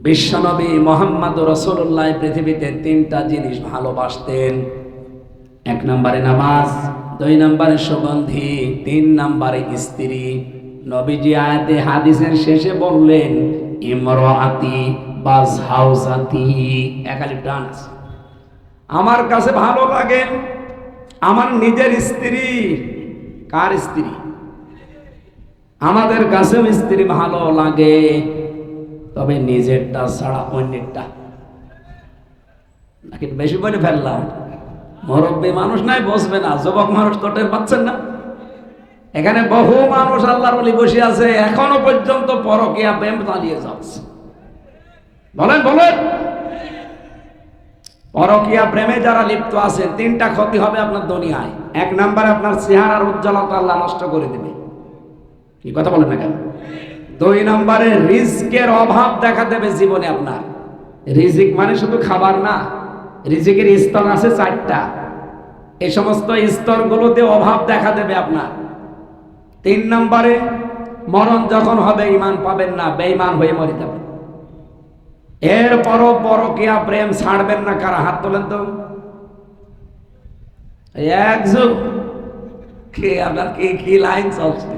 বিশ্বনবী মুহাম্মদ রাসূলুল্লাহ পৃথিবীতে তিনটা জিনিস ভালোবাসতেন। এক নম্বরে নামাজ, দুই নম্বরে সুগন্ধি, তিন নম্বরে স্ত্রী। নবীজি আয়াতে হাদিসের শেষে বললেন ইমরাআতি বাজহাউজাতি, একালি ডান্স। আমার কাছে ভালো লাগে আমার নিজের স্ত্রী। কার স্ত্রী? আমাদের কাছেও স্ত্রী ভালো লাগে, তবে নিজেরটা ছাড়া অন্যেরটা। নাকি বেশি বলে ফেললাম? মুরব্বী মানুষ নাই, বসবে না। যুবক মানুষ তো টের পাচ্ছেন না? এখানে বহু মানুষ আল্লাহর ওলি বসে আছে, এখনো পর্যন্ত পরকীয়া প্রেম চালিয়ে যাচ্ছে। বলেন বলেন, পরকীয়া প্রেমে যারা লিপ্ত আছে, তিনটা ক্ষতি হবে আপনার দুনিয়ায়। এক নম্বরে আপনার চেহারার উজ্জ্বলতা আল্লাহ নষ্ট করে দেবে। কি কথা বলেন না কেন? দুই নম্বরে রিজিকের অভাব দেখা দেবে জীবনে আপনার। রিজিক মানে শুধু খাবার না, রিজিকের স্তর আছে চারটা। এই সমস্ত স্তরগুলোতে অভাব দেখা দেবে আপনার। তিন নম্বরে মরণ যখন হবে ঈমান পাবেন না, বেঈমান হয়ে মরে যাবেন। এরপরও পরকীয়া প্রেম ছাড়বেন না। কারা হাত তোলেন তো? এক যুগ কে আপনার কি লাইন চলছে?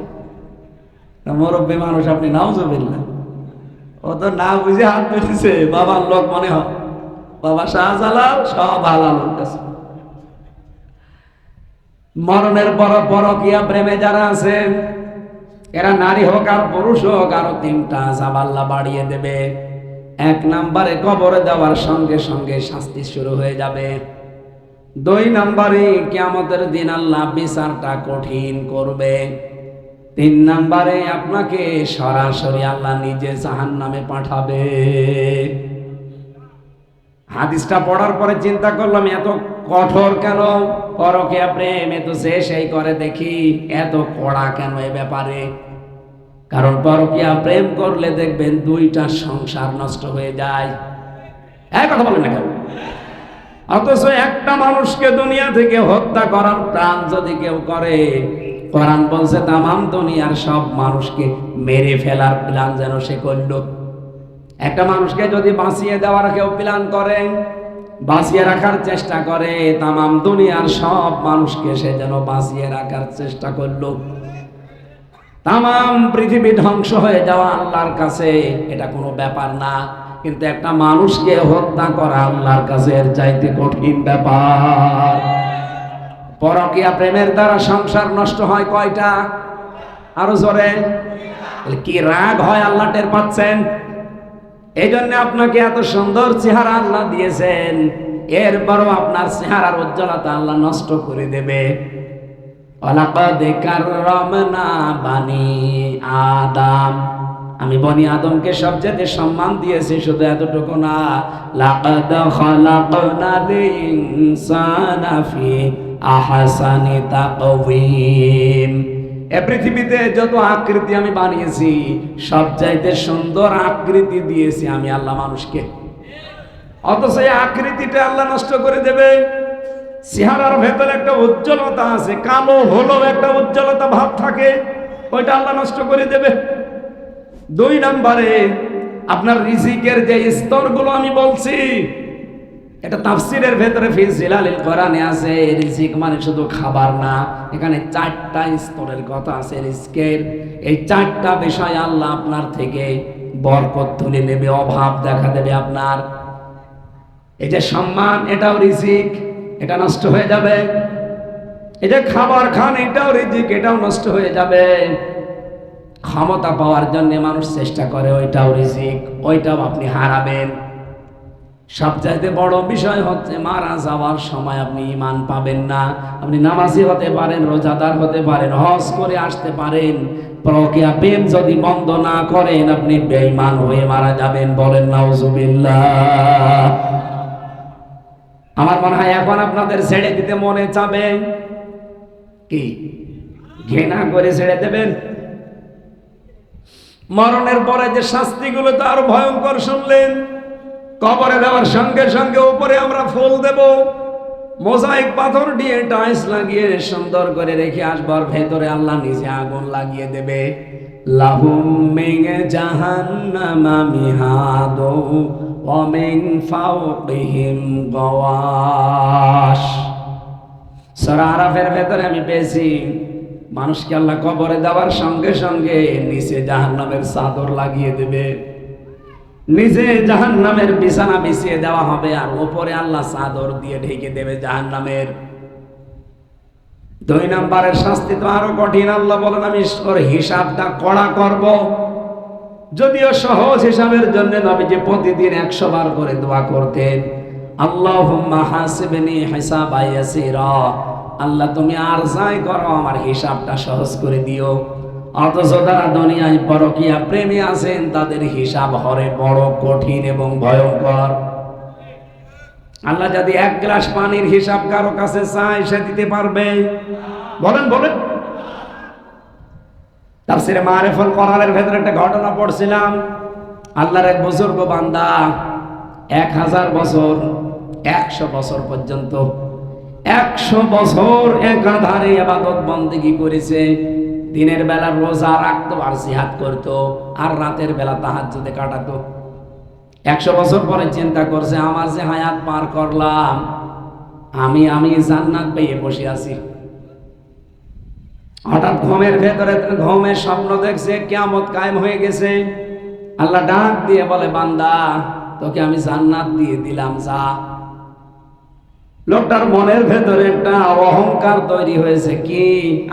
মুরব্বী মানুষ আপনি নাউজুবিল্লাহ, ও তো না বুঝে হাত তুলেছে। বাবার লোক মনে হয়, বাবা শাহজালাল সব হালালের কাছে। মরণের পর পরকীয়া প্রেমে যারা আছে, এরা নারী হোক আর পুরুষ হোক, আরো তিনটা আযাব আল্লাহ বাড়িয়ে দেবে। এক নম্বরে কবরে দেওয়ার সঙ্গে সঙ্গে শাস্তি শুরু হয়ে যাবে। দুই নম্বরে কিয়ামতের দিন আল্লাহ বিচারটা কঠিন করবে। তিন নম্বরে আপনাকে সরাসরি আল্লাহ নিজে জাহান্নামে পাঠাবে। হাদিসটা পড়ার পরে চিন্তা করলাম, এত কঠোর কেন পরকীয়া প্রেম? এত সেই করে দেখি, এত কড়া কেন এ ব্যাপারে? কারণ পরকীয়া প্রেম করলে দেখবেন দুইটা সংসার নষ্ট হয়ে যায়। এক কথা বলেন না কেন? অথচ একটা মানুষকে দুনিয়া থেকে হত্যা করার প্ল্যান যদি কেউ করে, কোরআন বলছে তামাম দুনিয়ার সব মানুষকে মেরে ফেলার প্ল্যান যেন সে করল। একটা মানুষকে যদি বাঁচিয়ে দেওয়ার কেউ প্ল্যান করে, বাঁচিয়ে রাখার চেষ্টা করে, তামাম দুনিয়ার সব মানুষকে সে যেন বাঁচিয়ে রাখার চেষ্টা করল। তামাম পৃথিবী ধ্বংস হয়ে যাওয়া আল্লাহর কাছে এটা কোনো ব্যাপার না, কিন্তু একটা মানুষকে হত্যা করা আল্লাহর কাছে এর চাইতে কঠিন ব্যাপার। পরকীয়া প্রেমের দ্বারা সংসার নষ্ট হয় কয়টা? আরো জোরে কি রাগ হয় আল্লাহ টের পাচ্ছেন? এই জন্য আপনাকে এত সুন্দর চেহারা আল্লাহ দিয়েছেন, এরপরও আপনার চেহারার উজ্জ্বলতা আল্লাহ নষ্ট করে দেবে। ওয়ালাকাদ কাররামনা বানি আদম, আমি বনি আদমকে সবচেয়ে সম্মান দিয়েছি। শুধু এতটুকু না, লাকাদ খালাকনাল ইনসানা ফি আহসানি তাকওয়িম, এ পৃথিবীতে যত আকৃতি আমি বানিয়েছি, সবচাইতে সুন্দর আকৃতি দিয়েছি আমি আল্লাহ মানুষকে। অথচ এই আকৃতিটা আল্লাহ নষ্ট করে দেবে। চেহারার ভেতরে একটা উজ্জ্বলতা আছে, কালো হলেও একটা উজ্জ্বলতা ভাব থাকে, ওইটা আল্লাহ নষ্ট করে দেবে। দুই নম্বরে আপনার রিজিকের যে স্তরগুলো আমি বলছি, এটা তাফসীরের ভেতরে ফি জিলালিল কোরআনে আছে। রিজিক মানে শুধু খাবার না, এখানে চারটা স্তরের কথা আছে রিজিকের। এই চারটা বিষয় আল্লাহ আপনার থেকে বরকত তুলে নেবে, অভাব দেখা দেবে আপনার। এই যে সম্মান, এটাও রিজিক, এটা নষ্ট হয়ে যাবে। এই যে খাবার খান, এটাও রিজিক, এটাও নষ্ট হয়ে যাবে। ক্ষমতা পাওয়ার জন্য মানুষ চেষ্টা করে, ওইটাও রিজিক, ওইটাও আপনি হারাবেন। সবচাইতে বড় বিষয় হচ্ছে মারা যাওয়ার সময় আপনি ঈমান পাবেন না। আপনি নামাজি হতে পারেন, রোজাদার হতে পারেন, হজ করে আসতে পারেন, পরকীয়া প্রেম যদি বন্ধ না করেন, আপনি বেঈমান হয়ে মারা যাবেন। বলেন নাউজুবিল্লাহ। আমার মনে হয় এখন আপনাদের ছেড়ে দিতে মনে চাবে কি? ঘৃণা করে ছেড়ে দেবেন। মরণের পরে যে শাস্তিগুলো তো আরো ভয়ঙ্কর শুনলেন। কবরে দেওয়ার সঙ্গে সঙ্গে উপরে আমরা ফুল দেব, মোজাইক পাথর দিয়ে টাইলস লাগিয়ে সুন্দর করে রেখে আসবার ভেতরে আল্লাহ নিজে আগুন লাগিয়ে দেবে। লাহুম মিন জাহান্নামা মিহাদু ওয়া মিন ফাওকিহিম গাওয়াশ। সূরা আরাফের ভেতরে আমি পেয়েছি মানুষকে আল্লাহ কবরে দেওয়ার সঙ্গে সঙ্গে নিচে জাহান্নামের চাদর লাগিয়ে দেবে, নিচে জাহান্নামের বিছানা বিছিয়ে দেওয়া হবে, আর উপরে আল্লাহ চাদর দিয়ে ঢেকে দেবে জাহান্নামের। 2 নম্বরের শাস্তি তো আরো কঠিন। আল্লাহ বলেন আমি হিসাবটা কড়া করব। যদিও সহজ হিসাবের জন্য নবীজি প্রতিদিন 100 বার করে দোয়া করতেন, আল্লাহুম্মা হাসিবনি হিসাবান ইয়াসীরা, আল্লাহ তুমি আর যাই করো আমার হিসাবটা সহজ করে দিও। অথচ যারা দুনিয়ায় পরকীয়া প্রেমী আছেন তাদের হিসাব হরে বড় কঠিন এবং ভয়ঙ্কর। আল্লাহ যদি 1 গ্লাস পানির হিসাব কারো কাছে চায় সে দিতে পারবে? বলেন বলেন। তাফসীরে মারিফুল কোরআনের ভেতরে একটা ঘটনা পড়ছিলাম। আল্লাহর এক বুজুর্গ বান্দা 1000 বছর 100 বছর পর্যন্ত 100 বছর একাধারে ইবাদত বন্দেগী করেছে। দিনের বেলা রোজা রাখতো আর জিহাদ করতো, আর রাতের বেলা তাহাজ্জুদে কাটাতো। 100 বছর পরে চিন্তা করছে আমার যে হায়াত পার করলাম, আমি জান্নাত পেয়ে বসে আছি। হঠাৎ ঘুমের ভেতরে ঘুমের স্বপ্ন দেখছে কিয়ামত কায়েম হয়ে গেছে। আল্লাহ ডাক দিয়ে বলে বান্দা তোকে আমি জান্নাত দিয়ে দিলাম, যা। লোকটার মনের ভেতরে একটা অহংকার তৈরি হয়েছে, কি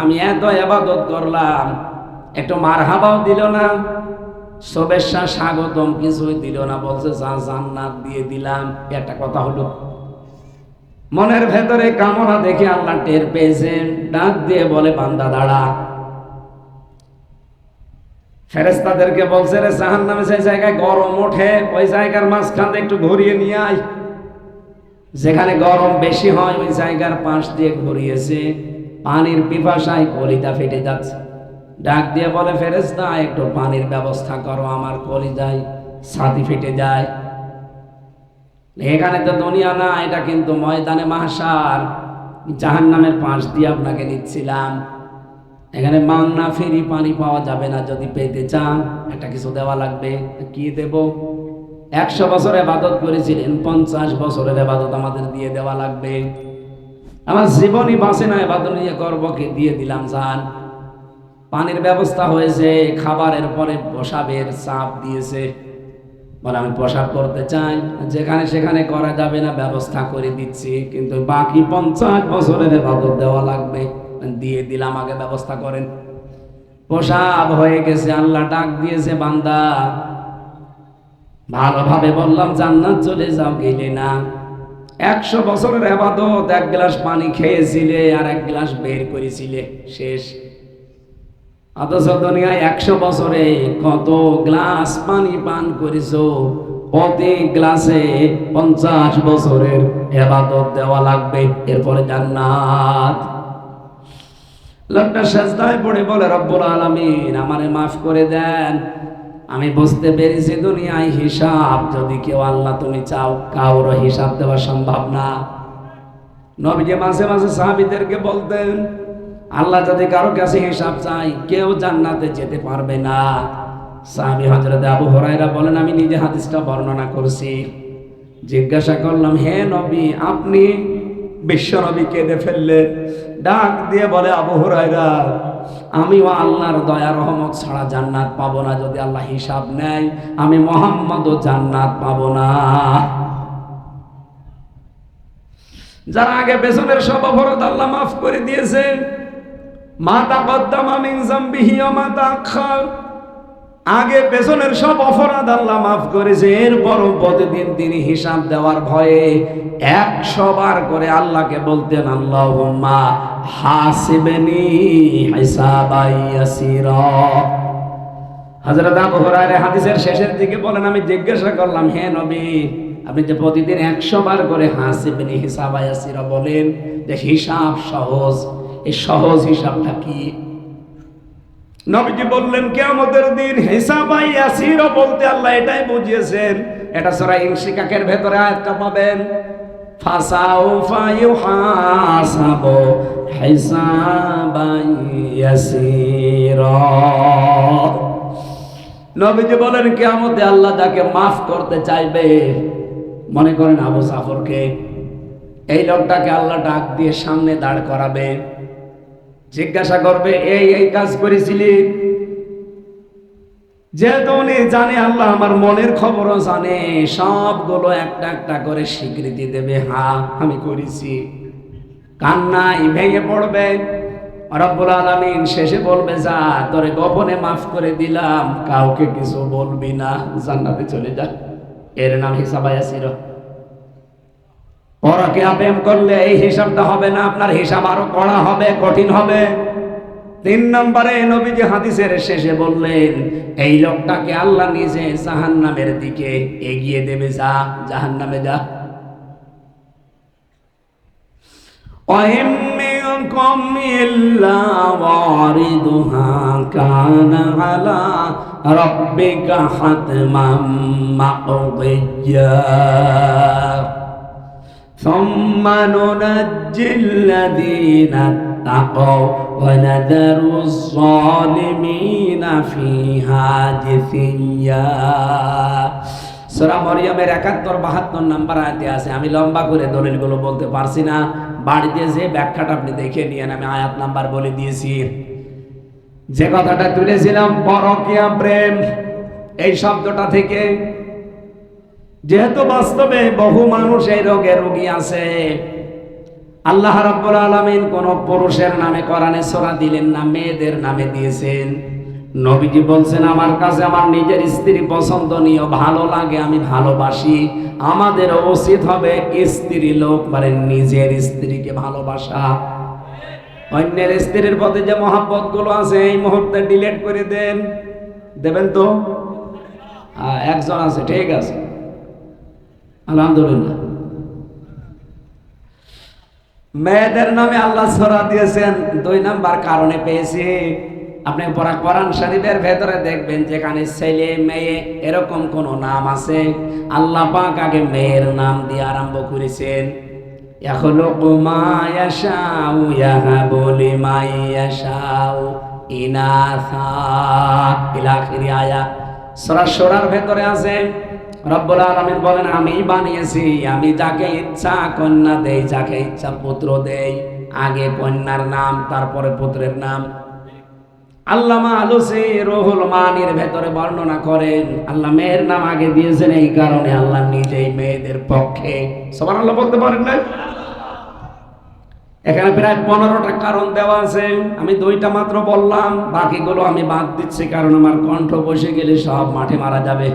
আমি এত ইবাদত করলাম, একটু মারহাবাও দিল না, শুভেচ্ছা স্বাগতম কিছুই দিল না, বলছে যা জান্নাত দিয়ে দিলাম। একটা কথা হলো। মনের ভেতরে কামনা দেখে আল্লাহ টের পেয়েছেন, ডাক দিয়ে বলে বান্দা দাঁড়া। ফেরেশতাদেরকে বলছে রে জাহান্নামে যে জায়গায় গরম ওঠে ওই জায়গার মাঝখান দিয়ে একটু ঘুরিয়ে নিয়ে আয়। যেখানে গরম বেশি হয় ওই জায়গার পাশ দিয়ে ঘুরিয়েছে, পানির পিপাসায় কলিজা ফেটে যাচ্ছে। ডাক দিয়ে বলে ফেরেশতা একটু পানির ব্যবস্থা করো, আমার কলিজায় ছাতি ফেটে যায়। এখানে তো দুনিয়া না, এটা কিন্তু ময়দানে মাহশার। জাহান্নামের পাশ দিয়ে আপনাকে নিচ্ছিলাম, এখানে মাংনা ফ্রি পানি পাওয়া যাবে না, যদি পেতে চান একটা কিছু দেওয়া লাগবে। কি দেব? 100 বছর ইবাদত করেছিলেন, 50 বছরের ইবাদত আমাদের দিয়ে দেওয়া লাগবে। আমার জীবনই বাঁচে না, ইবাদত নিয়ে করবো কি? দিয়ে দিলাম, যান। পানির ব্যবস্থা হয়েছে, খাবারের পরে প্রসাবের চাপ দিয়েছে, বলে আমি প্রসাব করতে চাই, যেখানে সেখানে করা যাবে না, ব্যবস্থা করে দিচ্ছি, কিন্তু বাকি 50 বছরের ইবাদত দেওয়া লাগবে। দিয়ে দিলাম, আগে ব্যবস্থা করেন। প্রসাব হয়ে গেছে, আল্লাহ ডাক দিয়েছে বান্দা ভালোভাবে বললাম জান্নাত চলে যাও, গেলে না। 100 বছরের ইবাদত, 1 গ্লাস পানি খেয়েছিলে আর 1 গ্লাস বের করেছিলে, শেষ। অথচ দুনিয়ায় 100 বছরে কত গ্লাস পানি পান করেছো, প্রতি গ্লাসে 50 বছরের ইবাদত দেওয়া লাগবে, এরপরে জান্নাত। লোকটা সেজদায় পড়ে বলে রব্বুল আলামিন আমারে মাফ করে দেন, আমি বুঝতে পেরেছি দুনিয়ায় হিসাব যদি কেউ আল্লাহ তুমি চাও কারো হিসাব দেওয়া সম্ভব না। নবীজি মাঝে মাঝে সাহাবীদেরকে বলতেন আল্লাহ যদি কারো কাছে হিসাব চাই কেউ জান্নাতে যেতে পারবে না। সাহাবী হযরত আবু হুরায়রা বলেন আমি নিজে হাদিসটা বর্ণনা করছি। জিজ্ঞাসা করলাম হে নবী আপনি বিশ্ব নবী কেঁদে ফেললেন। ডাক দিয়ে বলে আবু হুরায়রা আমিও আল্লাহর দয়া রহমত ছাড়া জান্নাত পাবো না, যদি আল্লাহ হিসাব নেয় আমি মুহাম্মদও জান্নাত পাবো না। যারা আগে পেছনের সব অপরাধ আল্লাহ মাফ করে দিয়েছেন, মা তাকদ্দামা মিন যামবিহি ওয়া মা তাআখার, আগে পেছনের সব অপরাধ আল্লাহ মাফ করেছে, এরপরও প্রতিদিন তিনি হিসাব দেওয়ার ভয়ে 100 বার করে আল্লাহকে বলতেন আল্লাহুম্মা হাসিবনি হিসাবান ইয়াসীরা। হযরত আবু হুরায়রা হাদিসের শেষের দিকে বলেন আমি জিজ্ঞাসা করলাম হে নবী আপনি যে প্রতিদিন 100 বার করে হাসিবনি হিসাবান ইয়াসীরা বলেন যে হিসাব সহজ, এই সহজ হিসাবটা কি? নবীজি বললেন কিয়ামতের দিন হিসাবান ইয়াসীরা বলতে আল্লাহ এটাই বুঝিয়েছেন, এটা সূরা ইনশিকাকের ভেতরে আয়াতটা পাবেন। ফাসাউফা ইউহাসাবু হিসাবান ইয়াসীরা। নবীজি বলেন কিয়ামতে আল্লাহ যাকে মাফ করতে চাইবে, মনে করেন আবু জাফরকে, এই লোকটাকে আল্লাহ ডাক দিয়ে সামনে দাঁড় করাবে, জিজ্ঞাসা করবে এই কাজ করেছিলি। যেহেতু উনি জানে আল্লাহ আমার মনের খবরও জানে, সবগুলো একটা একটা করে স্বীকৃতি দেবে, হ্যাঁ আমি করেছি। কান্নায় ভেঙে পড়বে। রব্বুল আলামিন শেষে বলবে যা তোরে গোপনে মাফ করে দিলাম, কাউকে কিছু বলবি না, জান্নাতে চলে যা। এর নাম হিসাব ইয়াসির। পরকীয়া প্রেম করলে এই হিসাবটা হবে না, আপনার হিসাব আরো কড়া হবে, কঠিন হবে। 3 নম্বরে নবীজি হাদিসের শেষে বললেন এই লোকটাকে আল্লাহ নিজে জাহান্নামের দিকে এগিয়ে দেবে, যা জাহান্নামে যা। وَإِن مِّنكُمْ إِلَّا وَارِدُهَا كَانَ عَلَى رَبِّكَ حَتْمًا مَّقْضِيًّا ثُمَّ نُنَجِّي الَّذِينَ اتَّقَوْا وَنَذَرُ الظَّالِمِينَ فِيهَا جِثِيًّا। সূরা মরিয়মের 71-72 নাম্বার আয়াতে আছে। আমি লম্বা করে দলিলগুলো বলতে পারছি না, বাড়িতে যে ব্যাখ্যাটা আপনি দেখে নিয়েন, আমি আয়াত নাম্বার বলে দিয়েছি। যে কথাটা তুলেছিলাম পরকীয়া প্রেম, এই শব্দটা থেকে, যেহেতু বাস্তবে বহু মানুষ এই রোগে রোগী আছে। আল্লাহ রাব্বুল আলামিন কোন পুরুষের নামে কোরআনে সূরা দিলেন না, মেয়েদের নামে দিয়েছেন। নবীজি বলছেন আমার কাছে আমার নিজের স্ত্রী পছন্দনীয়, ভালো লাগে, আমি ভালোবাসি। আমাদের উচিত হবে স্ত্রী লোক মানে নিজের স্ত্রীকে ভালোবাসা। অন্যের স্ত্রীর প্রতি যে মহব্বত গুলো আছে এই মুহূর্তে ডিলিট করে দেবেন তো? একজন আছে, ঠিক আছে, আলহামদুলিল্লাহ। মেয়েদের নামে আল্লাহ সূরা দিয়েছেন 2 নাম্বার কারণে পেয়েছি। আপনি কোরআন শরীফের ভেতরে দেখবেন যেখানে ছেলে মেয়ে এরকম কোন নাম আছে, আল্লাহ পাক আগে মেয়ের নাম দিয়ে আরম্ভ করেছেন। ইয়াখলুকু মা ইয়াশাউ ইয়াহাবু লিমান ইয়াশাউ ইনাসা ইলা আখিরি আয়াত। সূরা সূরার ভেতরে আছে রব্বুল আলামিন বলেন আমি বানিয়েছি, আমি যাকে ইচ্ছা কন্যা দেই, যাকে ইচ্ছা পুত্র দেই। আগে কন্যার নাম, তারপরে পুত্রের নাম। আল্লামা আলুসি রুহুল মানির ভেতরে বর্ণনা করেন আল্লাহ মেয়ের নাম আগে দিয়েছেন এই কারণে আল্লাহ নিজেই মেয়েদের পক্ষে। সুবহানাল্লাহ বলতে পারেন না? এখানে প্রায় 15টা কারণ দেওয়া আছে, আমি 2টা মাত্র বললাম, বাকিগুলো আমি বাদ দিচ্ছি কারণ আমার কণ্ঠ বসে গেলে সব মাঠে মারা যাবে।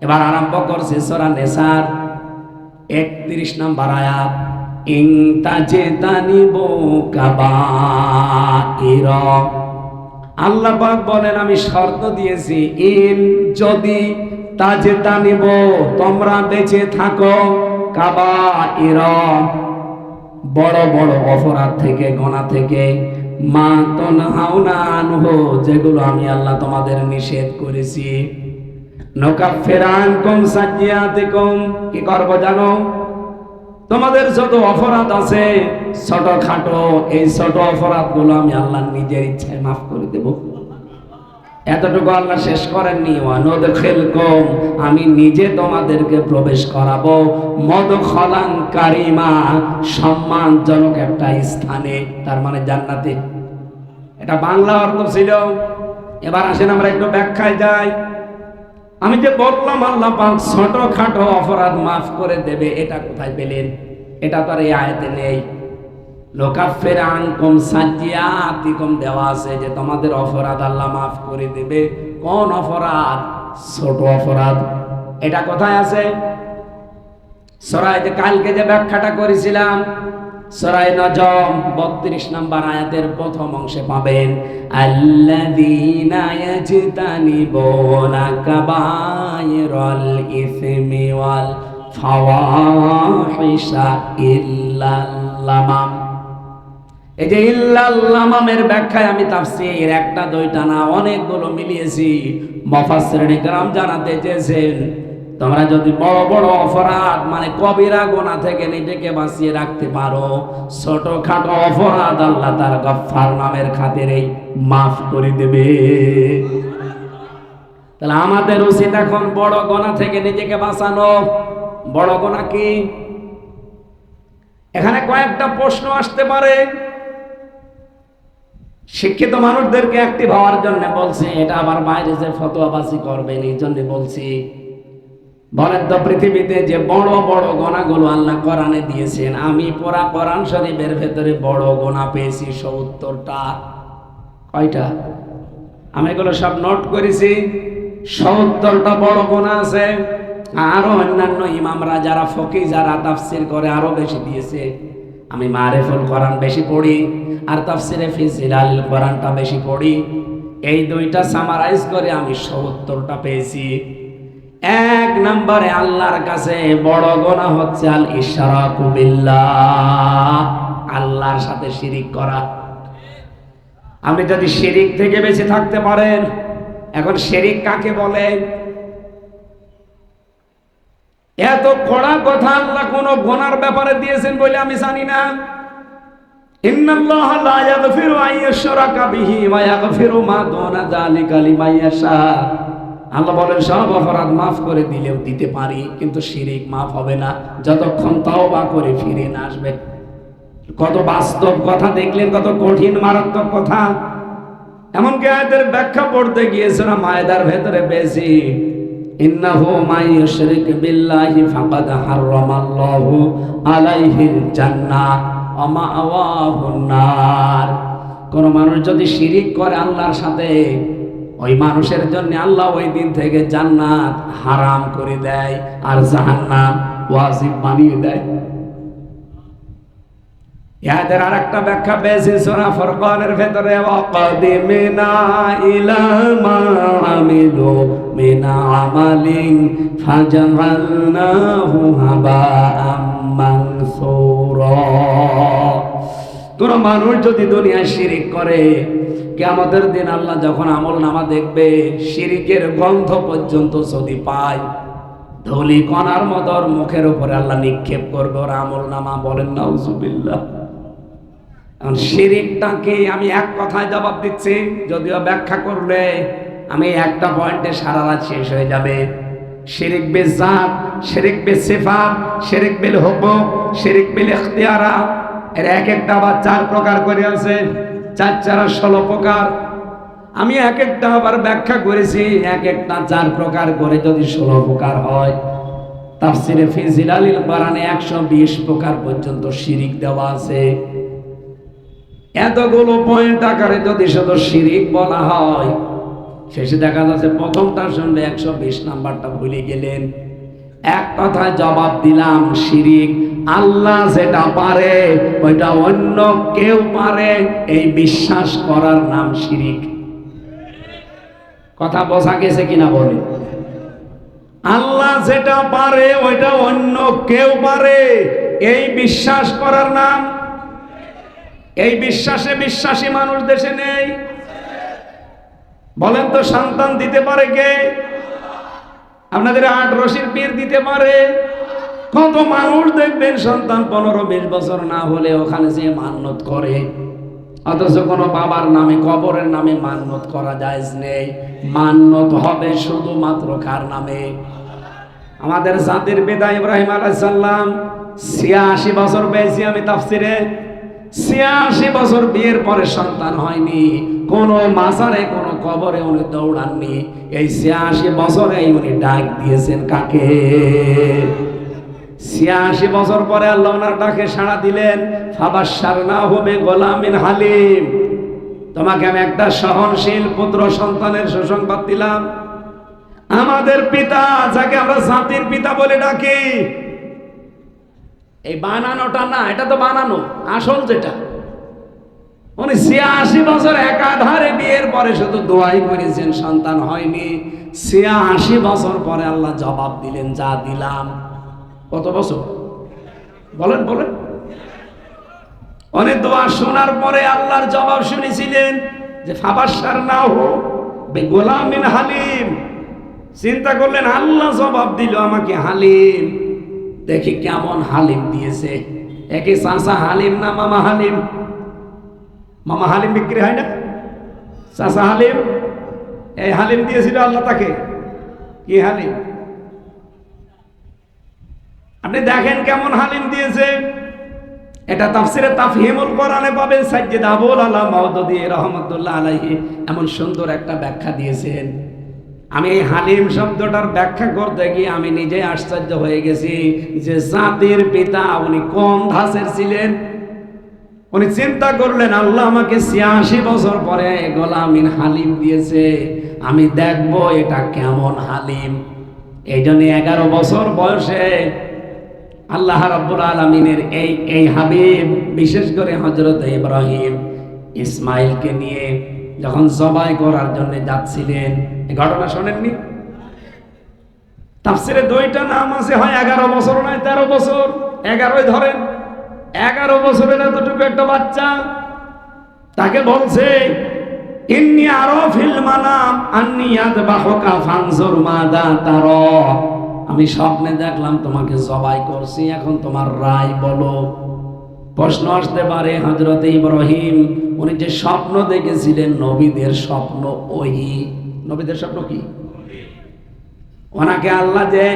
এবার আরম্ভ করছে সূরা নিসার 31 নম্বর আয়াত। ইন তাজতানিবু কাবাইরা, আল্লাহ পাক বলেন আমি শর্ত দিয়েছি, ইন যদি, তাজতানিব তোমরা বেঁচে থাকো, কাবাইরা বড় বড় অপরাধ থেকে, গুনাহ থেকে, মা তুনহাউনা আনহু যেগুলো আমি আল্লাহ তোমাদের নিষেধ করেছি। নুকাফির আনকুম সাইয়্যাতিকুম, কি করব জানো? তোমাদের যত অপরাধ আছে ছোটখাটো, এই ছোট অপরাধগুলো আমি আল্লাহ নিজের ইচ্ছায় মাফ করে দেব। এতটুকু আল্লাহ শেষ করেননি, ওয়ানুদখিলকুম আমি নিজে তোমাদেরকে প্রবেশ করাবো, মুদখালান কারিমা সম্মানজনক একটা স্থানে, তার মানে জান্নাতে। এটা বাংলা অর্থ ছিল। এবার আসেন আমরা একটু ব্যাখ্যায় যাই। আমি যে বললাম আল্লাহ পাক ছোটখাটো অপরাধ মাফ করে দেবে, এটা কোথায় পেলেন? এটা তো আর এই আয়াতে নেই। নুকাফির আনকুম সাইয়্যাতিকুম দেওয়া আছে যে তোমাদের অপরাধ আল্লাহ মাফ করে দেবে। কোন অপরাধ? ছোট অপরাধ। এটা কোথায় আছে? সূরা যে কালকে যে ব্যাখ্যাটা করেছিলাম সূরা নজম 32 নম্বর আয়াতের প্রথম অংশে পাবেন, আল্লাযীনা ইয়াজতানিবুনা কাবায়িরাল ইসমি ওয়াল ফাওয়াহিশা ইল্লাল লামাম। এই যে ইল্লাল লামামের ব্যাখ্যায় আমি তাফসীর 1টা 2টা না অনেকগুলো মিলিয়েছি। মুফাসসিরিন کرام জানাতে চেয়েছেন তোমরা যদি বড় বড় অপরাধ মানে কবিরা গুনাহ থেকে নিজেকে বাঁচিয়ে রাখতে পারো, ছোটখাটো অপরাধ আল্লাহ তার গফফার নামের খাতিরেই মাফ করে দেবে। তাহলে আমাদের উচিত এখন বড় গুনাহ থেকে নিজেকে বাঁচানো। বড় গুনাহ কি? এখানে কয়েকটা প্রশ্ন আসতে পারে। শিক্ষিত মানুষদেরকে অ্যাক্টিভ হওয়ার জন্য বলছি, এটা আবার বাইরে যে ফতোয়াবাজি করবেন এই জন্য বলছি। বলেন তো, পৃথিবীতে যে বড় বড় গুনাহগুলো আল্লাহ কোরআনে দিয়েছেন, আমি পুরা কোরআন শরীফের ভেতরে বড় গুনাহ পেয়েছি ৭০টা। কয়টা? আমি এগুলো সব নোট করেছি। ৭০টা বড় গুনাহ আছে। আরো অন্যান্য ইমামরা যারা ফকি, যারা তাফসির করে, আরো বেশি দিয়েছে। আমি মারিফুল কোরআন বেশি পড়ি আর তাফসিরে ফি জিলালিল কোরআনটা বেশি পড়ি। এই দুইটা সামারাইজ করে আমি ৭০টা পেয়েছি। এক নম্বরে আল্লাহর কাছে বড় গুনাহ হচ্ছে আল ইশরাকু বিল্লাহ, আল্লাহর সাথে শিরিক করা। আপনি যদি শিরিক থেকে বেঁচে থাকতে পারেন, এখন শিরিক কাকে বলে? এত কড়া কথা আল্লাহ কোন গুনার ব্যাপারে দিয়েছেন বলে আমি জানি না। ইন্নাল্লাহা লা ইয়াগফিরু আন ইউশরাকা বিহি ওয়া ইয়াগফিরু মা দুনা যালিকা লিমান ইয়াশা। আল্লাহ বলেন সব অপরাধ মাফ করে দিলেও দিতে পারি, কিন্তু শিরিক মাফ হবে না যতক্ষণ তওবা করে ফিরে না আসবে। কত বাস্তব কথা দেখলেন, কত কঠিন মারাত্মক কথা। এমনকি আয়াতের ব্যাখ্যা পড়তে গিয়েছিলাম মায়েদার ভেতরে বেশি, ইন্নাহু মান ইউশরিক বিল্লাহি ফাকাদ হারামাল্লাহু আলাইহিল জান্নাহ ওয়া মাআওয়াহুন নার। কোন মানুষ যদি শিরিক করে আল্লাহর সাথে, ওই মানুষের জন্য আল্লাহ ওই দিন থেকে জান্নাত হারাম করে দেয় আর জাহান্নাম ওয়াজিব বানিয়ে দেয়। ইয়াদের আরেকটা ব্যাখ্যা পেয়েছি সূরা ফুরকানের ভেতরে, ওয়াকাদিমিনা ইলা মা আমিলু মিন আমালিন ফাজআলনাহু হাবাআম মানসুরা। কোন মানুষ যদি দুনিয়ায় শিরিক করে, কিয়ামতের দিন আল্লাহ যখন আমলনামা দেখবে, শিরিকের গন্ধ পর্যন্ত যদি পায়, ধুলি কণার মতো মুখের উপরে আল্লাহ নিক্ষেপ করবে ওর আমলনামা। বলেন নাউজুবিল্লাহ। এখন শিরিকটাকে আমি এক কথায় জবাব দিচ্ছি, যদিও ব্যাখ্যা করলে আমি একটা পয়েন্টে সারা রাত শেষ হয়ে যাবে। শিরিক বিল জাত, শিরিক বিল সিফাত, শিরিক বিল হুকুক, শিরিক বিল ইখতিয়ারা, এর এক একটা আবার 4 প্রকার করে আছে। 4 4 16 প্রকার। আমি এক একটা আবার ব্যাখ্যা করেছি, এক একটা 4 প্রকার করে যদি 16 প্রকার হয়, তাফসিরে ফি জিলালিল কোরআনে 120 প্রকার পর্যন্ত শিরিক দেওয়া আছে। এতগুলো পয়েন্ট আকারে যদি শুধু শিরিক বলা হয়, শেষে দেখা যাচ্ছে প্রথমটা শুনলে 120 নাম্বারটা ভুলে গেলেন। এক কথায় জবাব দিলাম, শিরিক আল্লাহ যেটা পারে ওইটা অন্য কেউ পারে, এই বিশ্বাস করার নাম শিরিক। কথা বোঝা গেছে কিনা বলে? আল্লাহ যেটা পারে ওইটা অন্য কেউ পারে, এই বিশ্বাস করার নাম। এই বিশ্বাসে বিশ্বাসী মানুষ দেশে নেই। বলেন তো, সন্তান দিতে পারে কে? আপনাদের 8 রশির পীর দিতে পারে। কত মানুষ দেখবেন সন্তান 15-20 বছর না হলে ওখানে যে মান্যত করে, অথচ কোনো বাবার নামে, কবরের নামে মান্যত করা জায়েজ নেই। মান্যত হবে শুধুমাত্র কার নামে? আমাদের জাতির পিতা ইব্রাহিম আলাইহিস সালাম 86 বছর পেয়েছি আমি তাফসিরে। 86 বছর বিয়ের পরে সন্তান হয়নি, কোন মাজারে কোন কবরে উনি দৌড়াননি। এই 86 বছরে উনি ডাক দিয়েছেন কাকে? 86 বছর পরে আল্লাহ ওনার ডাকে সাড়া দিলেন, ফাবাশশারনাহু বিগুলামিন হালিম। তোমাকে আমি একটা সহনশীল পুত্র সন্তানের সুসংবাদ দিলাম। আমাদের পিতা, যাকে আমরা জাতির পিতা বলে ডাকি, এই বানানোটা না, এটা তো বানানো, আসল যেটা। উনি 86 বছর একাধারে বিয়ের পরে শুধু দোয়াই করেছেন, সন্তান হয়নি। 86 বছর পরে আল্লাহ জবাব দিলেন, যা দিলাম। কত বছর? বলেন বলেন। অনেক দোয়া শোনার পরে আল্লাহর জবাব শুনেছিলেন যে ফাবাশশারনাহু বিগুলামিন হালিম। চিন্তা করলেন আল্লাহ জবাব দিল আমাকে হালিম। দেখি কেমন হালিম দিয়েছে। একে চাচা হালিম না মামা হালিম? মামা হালিম বিক্রি হয় না, চাচা হালিম। এই হালিম দিয়েছিল আল্লাহ তাকে। কি হালিম? আপনি দেখেন কেমন হালিম দিয়েছে। এটা তাফসিরে তাফহিমুল কোরআনে পাবেন, সাইয়্যিদ আবুল আলা মাওদুদী রাহমাতুল্লাহ আলাইহি এমন সুন্দর একটা ব্যাখ্যা দিয়েছেন। আমি এই হালিম শব্দটার ব্যাখ্যা করতে গিয়ে আমি নিজে আশ্চর্য হয়ে গেছি যে জাতির পিতা উনি কোন ধাঁচের ছিলেন। উনি চিন্তা করলেন আল্লাহ আমাকে ৮৬ বছর পরে গোলামিন হালিম দিয়েছে, আমি দেখব এটা কেমন হালিম। এই জন্য ১১ বছর বয়সে আল্লাহ রাব্বুল আলামিনের এই হাবিব, বিশেষ করে হযরত ইব্রাহিম ইসমাইলকে নিয়ে যখন জবাই করার জন্য যাচ্ছিলেন, এই ঘটনা শোনেননি? তাফসিরে দুইটা নাম আছে, হয় ১১ বছর নয় ১৩ বছর। ১১ই ধরেন, ১১ বছরের এতটুকু একটা বাচ্চা, তাকে বলছে ইন্নী আরা ফিল মানাম আন্নী আযবাহুকা ফানজুর মাযা তারা, আমি স্বপ্নে দেখলাম তোমাকে জবাই করছি, এখন তোমার রায় বলো। প্রশ্ন আসতে পারে হযরত ইব্রাহিম উনি যে স্বপ্ন দেখেছিলেন নবীদের স্বপ্ন, ওহি নবীদের স্বপ্ন কি? ওনাকে আল্লাহ যে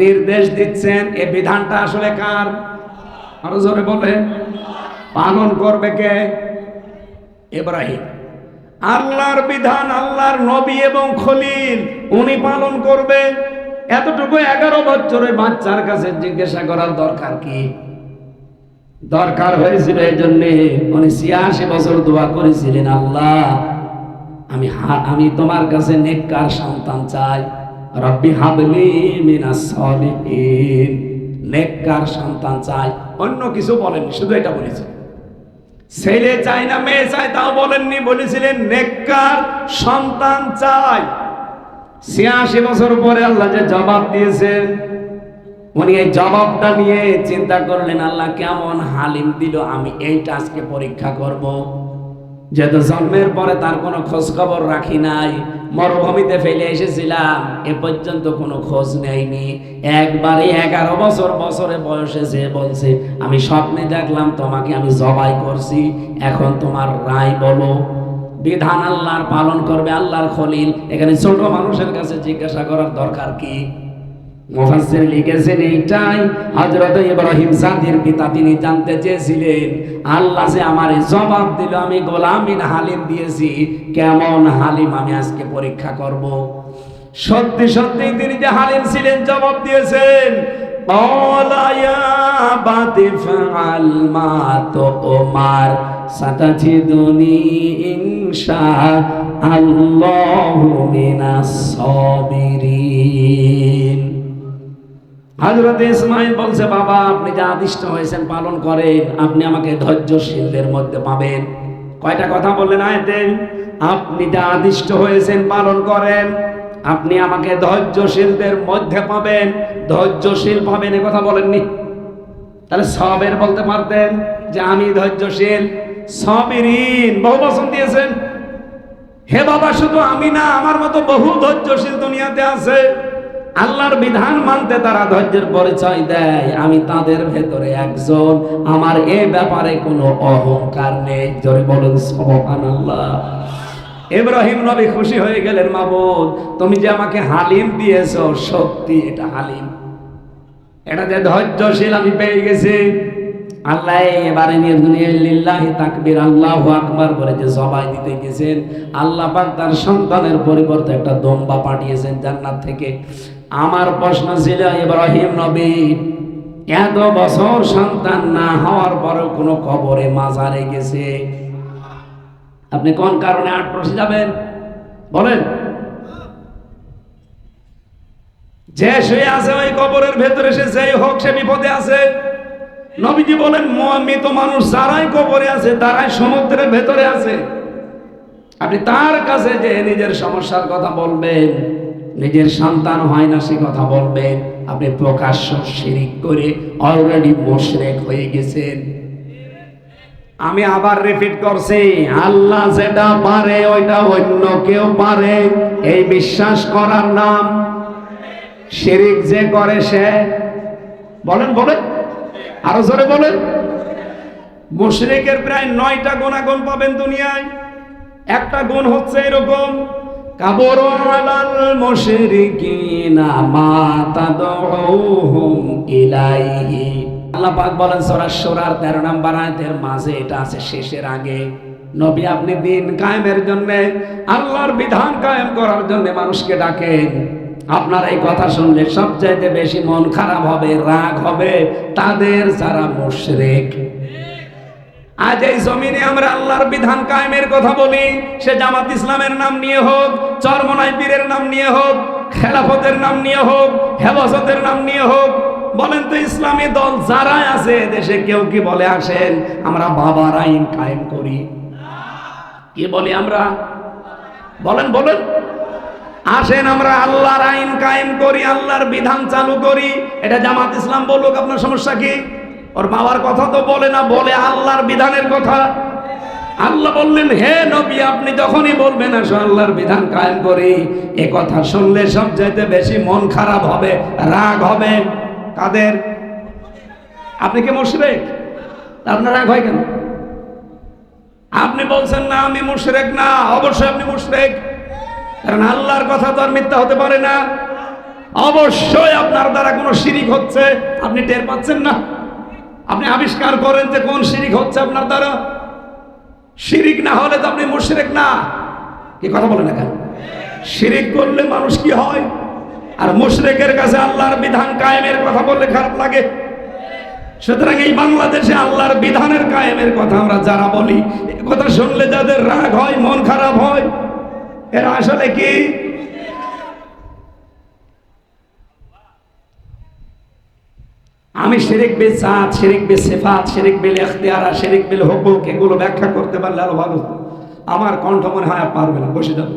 নির্দেশ দিচ্ছেন এই বিধানটা আসলে কার? আরো জোরে বলে, পালন করবে কে? ইব্রাহিম। আল্লাহর বিধান, আল্লাহর নবী এবং খলিল, উনি পালন করবে। এতটুকু ১১ বছরের বাচ্চার কাছে জিজ্ঞাসা করার দরকার কি? দরকার হয়েছিল এই জন্যে উনি ৮৬ বছর দোয়া করেছিলেন, আল্লাহ আমি তোমার কাছে নেককার সন্তান চাই, রব্বি হাবলি মিনাস সালিহিন, নেককার সন্তান চাই। অন্য কিছু বলেননি, শুধু এটা বলেছেন। ছেলে চাই না মেয়ে চাই তাও বলেননি, বলেছিলেন নেককার সন্তান চাই। ৮৬ বছর পরে আল্লাহ যে জবাব দিয়েছেন, উনি এই জবাবটা নিয়ে চিন্তা করলেন আল্লাহ কেমন হালিম দিল, আমি এইটা আজকে পরীক্ষা করব। যেহেতু জন্মের পরে তার কোনো খোঁজ খবর রাখি নাই, মরুভূমিতে ফেলে এসেছিলাম, এ পর্যন্ত কোনো খোঁজ নেয়নি। একবারে ১১ বছরে বয়সে যে বলছে আমি স্বপ্নে দেখলাম তোমাকে আমি জবাই করছি, এখন তোমার রায় বলো। বিধান আল্লাহর পালন করবে আল্লাহর খলিল, এখানে ছোট মানুষের কাছে জিজ্ঞাসা করার দরকার কি? মুফাসসির লিখেছেন এইটাই হযরত ইব্রাহিম জাতির পিতা, তিনি জানতে চেয়েছিলেন আল্লাহ যে আমার জবাব দিল, আমি গোলামিন হালিম দিয়েছি, কেমন হালিম আমি আজকে পরীক্ষা করব। সত্যি সত্যি তিনি যে হালিম ছিলেন জবাব দিয়েছেন, ক্বালা ইয়া আবাতি ফাআল মা তুমার সাতাজিদুনি ইনশাআল্লাহু মিনাস সাবিরিন। হযরত ইসমাইল বলছে, বাবা আপনি যা আদিষ্ট হয়েছেন পালন করেন, আপনি আমাকে ধৈর্যশীলদের মধ্যে পাবেন। কয়টা কথা বললেন আয়াতে? আপনি যা আদিষ্ট হয়েছেন পালন করেন, আপনি আমাকে ধৈর্যশীলদের মধ্যে পাবেন। ধৈর্যশীল পাবেন এ কথা বলেননি? তাহলে সবের বলতে পারতেন যে আমি ধৈর্যশীল। সাবিরিন বহু বচন দিয়েছেন। হে বাবা, শুধু আমি না, আমার মতো বহু ধৈর্যশীল দুনিয়াতে আছে। আল্লাহর বিধান মানতে তারা ধৈর্যের পরিচয় দেয়, আমি তাদের ভেতরে একজন। আমার এ ব্যাপারে কোনো অহংকার নেই। জোরে বলুন সুবহানাল্লাহ। ইব্রাহিম নবী খুশি হয়ে গেলেন, মাবুদ তুমি যে আমাকে হালিম দিয়েছো, সত্যি এটা হালিম, এটা যে ধৈর্যশীল আমি পেয়ে গেছি। আল্লাহ এবারে লিল্লাহি তাকবীর, আল্লাহু আকবার বলে যে জবাই দিতে গেছেন, আল্লাহ পাক তার সন্তানের পরিবর্তে একটা দম্বা পাঠিয়েছেন জান্নাত থেকে। আমার প্রশ্ন ছিল, ইব্রাহিম নবী এত বছর সন্তান না হওয়ার পরেও কোনো কবরে মাজারে গেছে, আপনি কোন কারণে আটপ্রসে যাবেন বলেন? যে শুয়ে আছে ওই কবরের ভেতরে, সে যেই হোক সে বিপদে আছে। নবীজি বলেন মৃত মানুষ যারাই কবরে আছে তারাই সমুদ্রের ভেতরে আছে। আপনি তার কাছে যে নিজের সমস্যার কথা বলবেন, নিজের সন্তান হয় না সে কথা বলবেন, আপনি প্রকাশ্য শিরিক করে অলরেডি মুশরিক হয়ে গেছেন। আমি আবার রিপিট করছি, আল্লাহ যেটা পারে ওইটা অন্য কেউ পারে, এই বিশ্বাস করার নাম শিরিক যে করে সে, বলেন বলেন, আরো জোরে বলেন। মুশরিকের প্রায় 9টা গুণাগুণ পাবেন দুনিয়ায়। একটা গুণ হচ্ছে এরকম, কাবুরু আলাল মুশরিকিনা মা তাদউহুম ইলাইহি। আল্লাহ পাক বলেন সূরা শূরার 13 নম্বর আয়াতের মাঝে, এটা আছে শেষের আগে। নবী আপনি দিন কায়েমের জন্য, আল্লাহর বিধান কায়েম করার জন্য মানুষকে ডাকেন। আপনার এই কথা শুনলে সবচাইতে বেশি মন খারাপ হবে, রাগ হবে তাদের যারা মুশরিক। আজ এই জমিনে আমরা আল্লাহর বিধান কায়েমের কথা বলি, সে জামাত ইসলামের নাম নিয়ে হোক, চরমনাই পীরের নাম নিয়ে হোক, খেলাফতের নাম নিয়ে হোক, হেফাজতের নাম নিয়ে হোক। বলেন তো ইসলামী দল যারাই আছে দেশে, কেউ কি বলে আসেন আমরা বাবার আইন কায়েম করি? কি বলি আমরা? বলেন বলেন, আসেন আমরা আল্লাহর আইন কায়েম করি, আল্লাহর বিধান চালু করি। এটা জামাত ইসলাম বলুক, আপনার সমস্যা কি? ওর বাবার কথা তো বলে না, বলে আল্লাহর বিধানের কথা। আল্লাহ বললেন হে নবী আপনি যখনই বলবেন আসো আল্লাহর বিধান কায়েম করি, এ কথা শুনলে সবচাইতে বেশি মন খারাপ হবে, রাগ হবে কাদের? আপনি কি মুশরিক? আপনার রাগ হয় কেন? আপনি বলছেন না আমি মুশরিক না, অবশ্যই আপনি মুশরিক, কারণ আল্লাহর কথা তো আর মিথ্যা হতে পারে না। অবশ্যই আপনার দ্বারা কোনো শিরিক হচ্ছে, আপনি টের পাচ্ছেন না? আপনি আবিষ্কার করেন যে কোন শিরিক হচ্ছে আপনার দ্বারা। শিরিক না হলে তো আপনি মুশরিক না। কি কথা বলেন না কেন? শিরিক করলে মানুষ কি হয়? আর মুশরিকের কাছে আল্লাহর বিধান কায়েমের কথা বললে খারাপ লাগে। সুতরাং এই বাংলাদেশে আল্লাহর বিধানের কায়েমের কথা আমরা যারা বলি, এই কথা শুনলে যাদের রাগ হয়, মন খারাপ হয়, এরা আসলে কি? আমি শিরিক বিল জাত, শিরিক বিল সিফাত, শিরিক বিল ইখতিয়ার, শিরিক বিল হুকুক এগুলো ব্যাখ্যা করতে পারলে আরো ভালো। আমার কণ্ঠ মনে হয় আর পারবে না, বসে যাবে।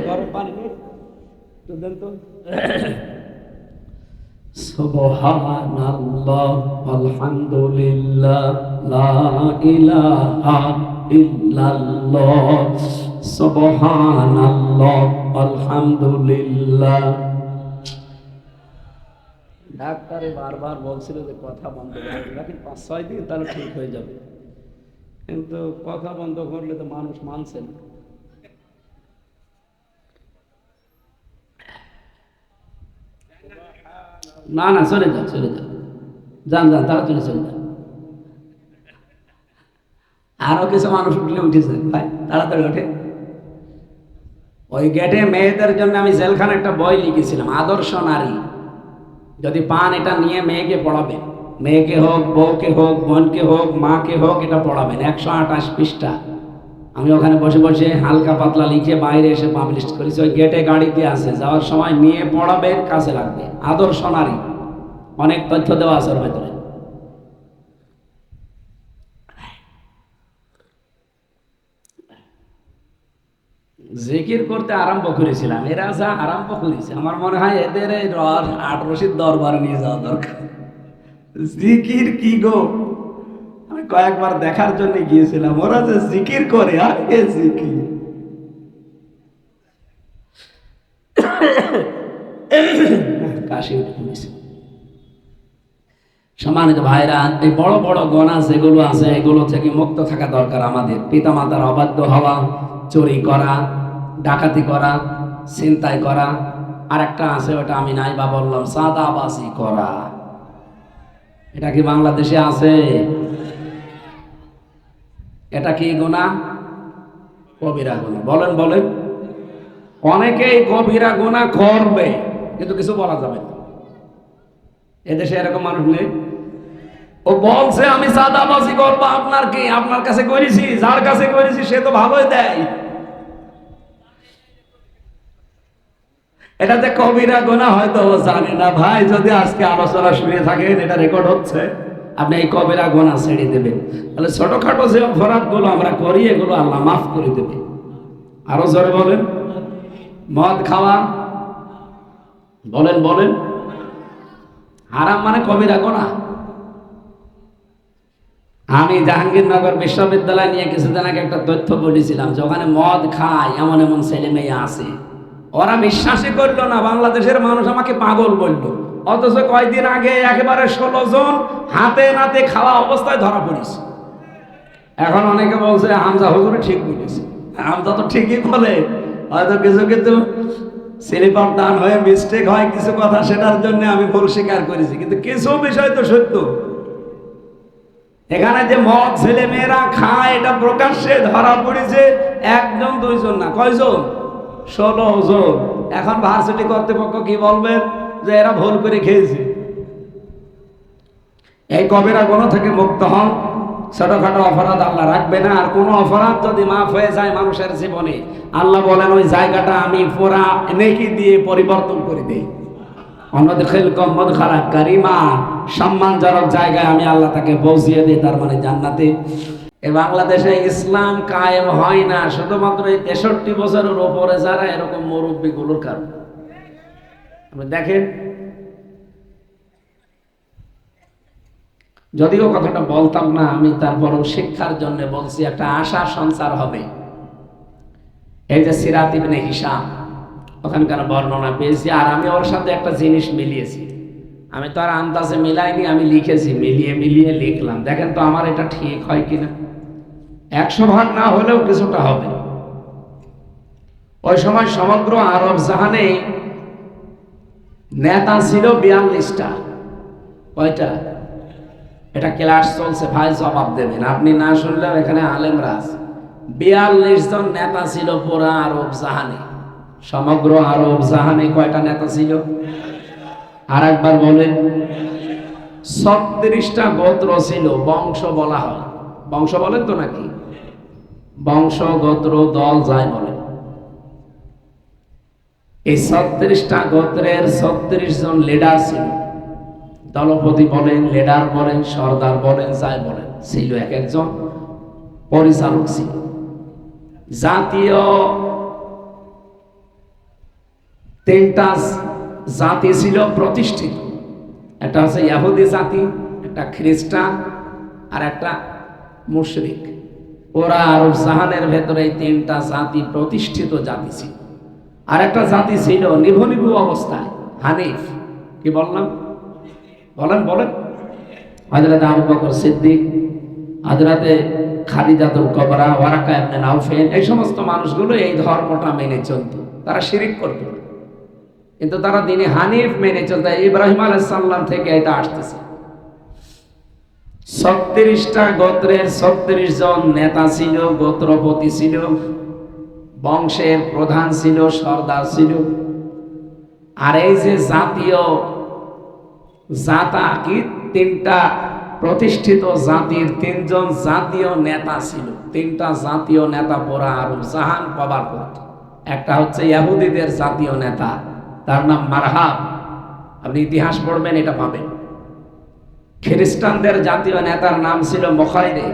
গরম পানি তো দেন তো। সুবহানাল্লাহ আলহামদুলিল্লাহ লা ইলাহা ইল্লাল্লাহ, সুবহানাল্লাহ আলহামদুলিল্লাহ। ডাক্তারে বারবার বলছিল যে কথা বন্ধ করে রাখেন, 5-6 দিন তাহলে ঠিক হয়ে যাবে, কিন্তু কথা বন্ধ করলে তো মানুষ মানছে না। না না চলে যান, চলে যান, যান যান তাড়াতাড়ি চলে যান। আরো কিছু মানুষ উঠলে উঠেছে ভাই, তাড়াতাড়ি ওঠে। ওই গেটে মেয়েদের জন্য আমি জেলখানে একটা বই লিখেছিলাম, আদর্শ নারী। যদি পান এটা নিয়ে মেয়েকে পড়াবেন, মেয়েকে হোক, বউকে হোক, বোনকে হোক, মাকে হোক, এটা পড়াবেন। 128 পৃষ্ঠা আমি ওখানে বসে বসে হালকা পাতলা লিখে বাইরে এসে পাবলিশ করেছি। ওই গেটে গাড়িতে আছে, যাওয়ার সময় নিয়ে পড়াবেন, কাছে লাগবে। আদর্শ নারী, অনেক তথ্য দেওয়া আছে ওর ভেতরে। জিকির করতে আরম্ভ করেছিলাম, এরা যা আরম্ভ করেছে আমার মনে হয় এদের এই আট রশিদ দরবারে নিয়ে যাওয়া দরকার। জিকির কি গো, আমি কয়েকবার দেখার জন্য গিয়েছিলাম, ওরা যে জিকির করে, আর কে জিকির। কাশি উঠেছে। সম্মানিত ভাইরা, এই বড় বড় গোনা যেগুলো আছে এগুলো থেকে মুক্ত থাকা দরকার আমাদের। পিতা মাতার অবাধ্য হওয়া, চুরি করা, ডাকাতি করা, ছিনতাই করা, আর একটা আছে ওটা আমি নাই বা বললাম, চাঁদাবাজি করা। এটা কি বাংলাদেশে আছে? এটা কি গুনাহ? কবিরা গুনাহ। বলেন বলেন। অনেকেই কবিরা গুনাহ করবে কিন্তু কিছু বলা যাবে না। এদেশে এরকম মানুষ নেই? ও বলছে আমি চাঁদাবাজি করবো, আপনার কি? আপনার কাছে করেছি, যার কাছে করেছি সে তো ভালোই দেয়। এটা যে কবিরা গুনাহ হয়তো ও জানে না। ভাই যদি আজকে আলোচনা শুনে থাকেন, এটা রেকর্ড হচ্ছে, আপনি এই কবিরা গুনাহ ছেড়ে দেবেন। তাহলে ছোটখাটো যে অপরাধগুলো আমরা করি এগুলো আল্লাহ মাফ করে দেবে। আরো জোরে বলেন। মদ খাওয়া, বলেন বলেন, হারাম মানে কবিরা গুনাহ। আমি জাহাঙ্গীরনগর বিশ্ববিদ্যালয় নিয়ে কিছুদিন আগে একটা তথ্য বলেছিলাম যে ওখানে মদ খায় এমন এমন ছেলে মেয়ে আছে, ওরা বিশ্বাসই করলো না, বাংলাদেশের মানুষ আমাকে পাগল বললো। অথচ কয়েকদিন আগে একেবারে 16 জন হাতে নাতে খাওয়া অবস্থায় ধরা পড়েছে। এখন অনেকে বলছে হামজা হুজুর ঠিক বলেছে। হামজা তো ঠিকই বলে, হয়তো কিছু কিন্তু সিলিপার দান হয়ে মিস্টেক হয় কিছু কথা, সেটার জন্য আমি ভুল স্বীকার করেছি, কিন্তু কিছু বিষয় তো সত্য। এখানে যে মদ ছেলে মেয়েরা খায় এটা প্রকাশ্যে ধরা পড়েছে, একজন দুইজন না, কয়জন? 16 জন। এখন ভার্সিটি কর্তৃপক্ষ কি বলবেন? যে এরা ভুল করে খেয়েছে। এই কবিরা গুনাহ থেকে মুক্ত হন। ছোটখাটো অপরাধ আল্লাহ রাখবে না, আর কোনো অপরাধ যদি মাফ হয়ে যায় মানুষের জীবনে, আল্লাহ বলেন ওই জায়গাটা আমি পুরা নেকি দিয়ে পরিবর্তন করে দেই। অনদখিলকুম মুদখালান কারীমা, সম্মানজনক জায়গায় আমি আল্লাহ তাকে পৌঁছিয়ে দিই, তার মানে জান্নাতে। এই বাংলাদেশে ইসলাম কায়েম হয় না শুধুমাত্র এই 63 বছরের উপরে যারা এরকম মুরব্বীগুলোর কারণে। আপনি দেখেন, যদিও কথাটা বলতাম না আমি, তারপরও শিক্ষার জন্য বলছি, একটা আশা সঞ্চার হবে। এই যে সিরাত ইবনে হিশাম, ওখানকার বর্ণনা পেয়েছি, আর আমি ওর সাথে একটা জিনিস মিলিয়েছি। আমি তো আর আন্দাজে মিলাইনি, আমি লিখেছি, মিলিয়ে মিলিয়ে লিখলাম। দেখেন তো আমার এটা ঠিক হয় কিনা। 100 ভাগ না হলেও কিছুটা হবে। ওই সময় সমগ্র আরব জাহানে নেতা ছিল 42টা। কয়টা? এটা ক্লাস চলছে, ভাই জবাব দেবেন, আপনি না শুনলেও এখানে আলেমরা আছে। 42 জন নেতা ছিল পুরা আরব জাহানে। সমগ্র আরব জাহানে কয়টা নেতা ছিল? আর একবার বলেন। 36টা গোত্র ছিল, বংশ বলা হয়। বংশ বলেন তো নাকি? বংশ, গোত্র, দল যাই বলেন। এই 36টা গোত্রের 36 জন লিডার ছিল। দলপতি বলেন, লিডার বলেন, সর্দার বলেন, যাই বলেন, ছিল এক একজন পরিচালক ছিল। জাতীয় 3টা জাতি ছিল প্রতিষ্ঠিত। একটা হচ্ছে ইহুদি জাতি, একটা খ্রিস্টান, আর একটা মুশরিক। ওরা আরব জাহানের ভেতরে এই 3টা জাতি প্রতিষ্ঠিত জাতি ছিল। আর একটা জাতি ছিল নিভু নিভু অবস্থায়, হানিফ। কি বললাম? বলেন বলেন। হযরত আবু বকর সিদ্দিক, হযরতে খাদিজাতুল কুবরা, ওয়ারাকা ইবনে নাউফেল, এই সমস্ত মানুষগুলো এই ধর্মটা মেনে চলত। তারা শিরিক করত না, কিন্তু তারা দিনে হানিফ মেনে চলতো। ইব্রাহিম আলাইহিস সালাম থেকে এটা আসতেছে। 36টা গোত্রের 36 জন নেতা ছিল, গোত্রপতি ছিল, বংশের প্রধান ছিল, সর্দার ছিল। আর এই যে জাতীয় জাতা কি 3টা প্রতিষ্ঠিত জাতির 3 জন জাতীয় নেতা ছিল। 3টা জাতীয় নেতা পুরা আরব জাহান কভার করত। একটা হচ্ছে ইহুদিদের জাতীয় নেতা, তার নাম মারহাব, আপনি ইতিহাস পড়বেন এটা পাবেন। খ্রিস্টানদের জাতীয় নেতার নাম ছিল মুখাইরে,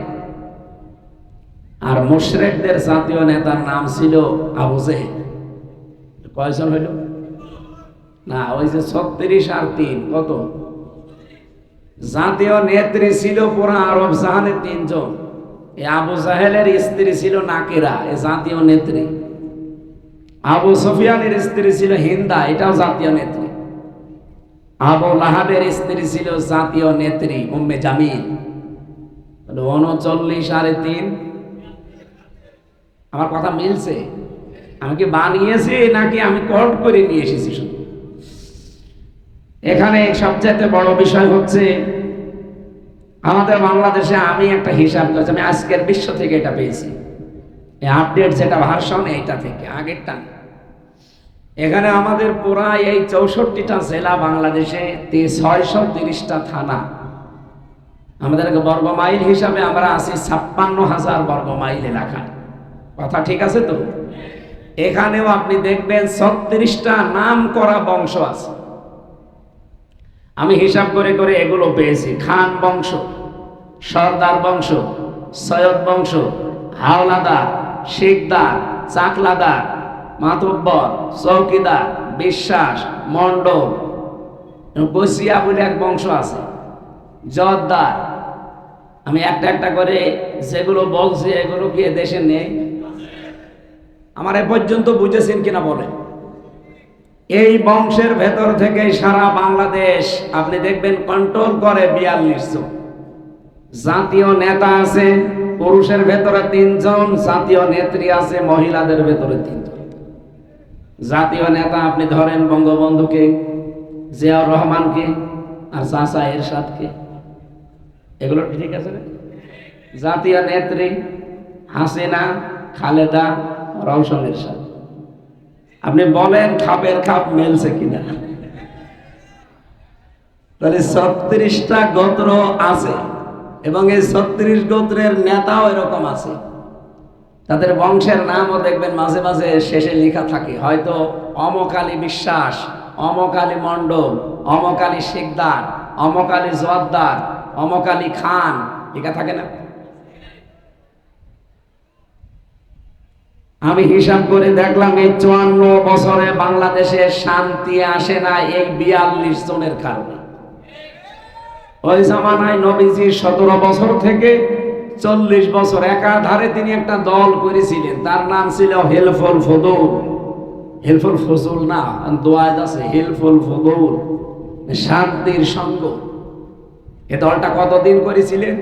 আর মুশরিকদের জাতীয় নেতার নাম ছিল আবু জেহেল। কয়জন হইল? না, ওই যে 36 আর 3 কত? জাতীয় নেত্রী ছিল পুরা আরব জাহানে 3 জন। এই আবু জাহেলের স্ত্রী ছিল নাকিরা, এ জাতীয় নেত্রী। আবু সুফিয়ানের স্ত্রী ছিল হিন্দা, এটাও জাতীয় নেত্রী। আবু লাহাবের স্ত্রী ছিল জাতীয় নেত্রী উম্মে জামিল। 39 আর 3। আমার কথা মিলছে? আমি কি বানিয়েছি নাকি আমি কোট করে নিয়ে এসেছি? শুধু এখানে সবচেয়ে বড় বিষয় হচ্ছে আমাদের বাংলাদেশে, আমি একটা হিসাব করেছি, আমি আজকের বিশ্ব থেকে এটা পেয়েছি, এই আপডেট যেটা ভার্সন এইটা থেকে, আগেরটা। এখানে আমাদের পুরা এই 64টা জেলা বাংলাদেশে 630টা থানা, আমাদের বর্গ মাইল হিসাবে আমরা আছি 56,000 বর্গ মাইল এলাকা। কথা ঠিক আছে তো? এখানেও আপনি দেখবেন 36টা নাম করা বংশ আছে। আমি হিসাব করে করে এগুলো পেয়েছি। খান বংশ, সর্দার বংশ, সৈয়দ বংশ, হাওলাদার, শিকদার, চাকলাদার, মাতব্বর, চৌকিদার, বিশ্বাস, মন্ডল, বসিয়া বলে এক বংশ আছে, জর্দার, আমি একটা একটা করে যেগুলো বলছি এগুলো কি দেশে নেই? আমার এ পর্যন্ত বুঝেছেন কিনা বলেন। এই বংশের ভেতর থেকে সারা বাংলাদেশ আপনি দেখবেন কন্ট্রোল করে 42 জন। জাতীয় নেতা আছে পুরুষের ভেতরে 3 জন, জাতীয় নেত্রী আছে মহিলাদের ভেতরে 3 জন। জাতীয় নেতা আপনি ধরেন বঙ্গবন্ধুকে, জিয়াউর রহমানকে, আর চাচা এরশাদকে, এগুলো ঠিক আছে না? জাতীয় নেত্রী হাসিনা, খালেদা, রওশন এরশাদ। আপনি বলেন খাপের খাপ মেলছে কিনা? তাহলে 36টা গোত্র আছে এবং এই 36 গোত্রের নেতাও এরকম আছে। তাদের বংশের নামও দেখবেন মাঝে মাঝে শেষে লেখা থাকে, হয়তো অমকালী বিশ্বাস, অমকালী মণ্ডল, অমকালী শিকদার, অমকালী জোয়ারদার, অমকালী খান, লেখা থাকে না? আমি হিসাব করে দেখলাম এই 54 বছরে বাংলাদেশে শান্তি আসে না এই 42 জনের কারণে। ওই জামানায় নবীজি 17 বছর থেকে 40 বছর একাধারে তিনি একটা দল করেছিলেন, তার নাম ছিল হেলফুল ফুদুল। হেলফুল ফজুল না, দোয়াত আছে হেলফুল ফুদুল, শান্তির সঙ্গ। এ দলটা কতদিন করেছিলেন?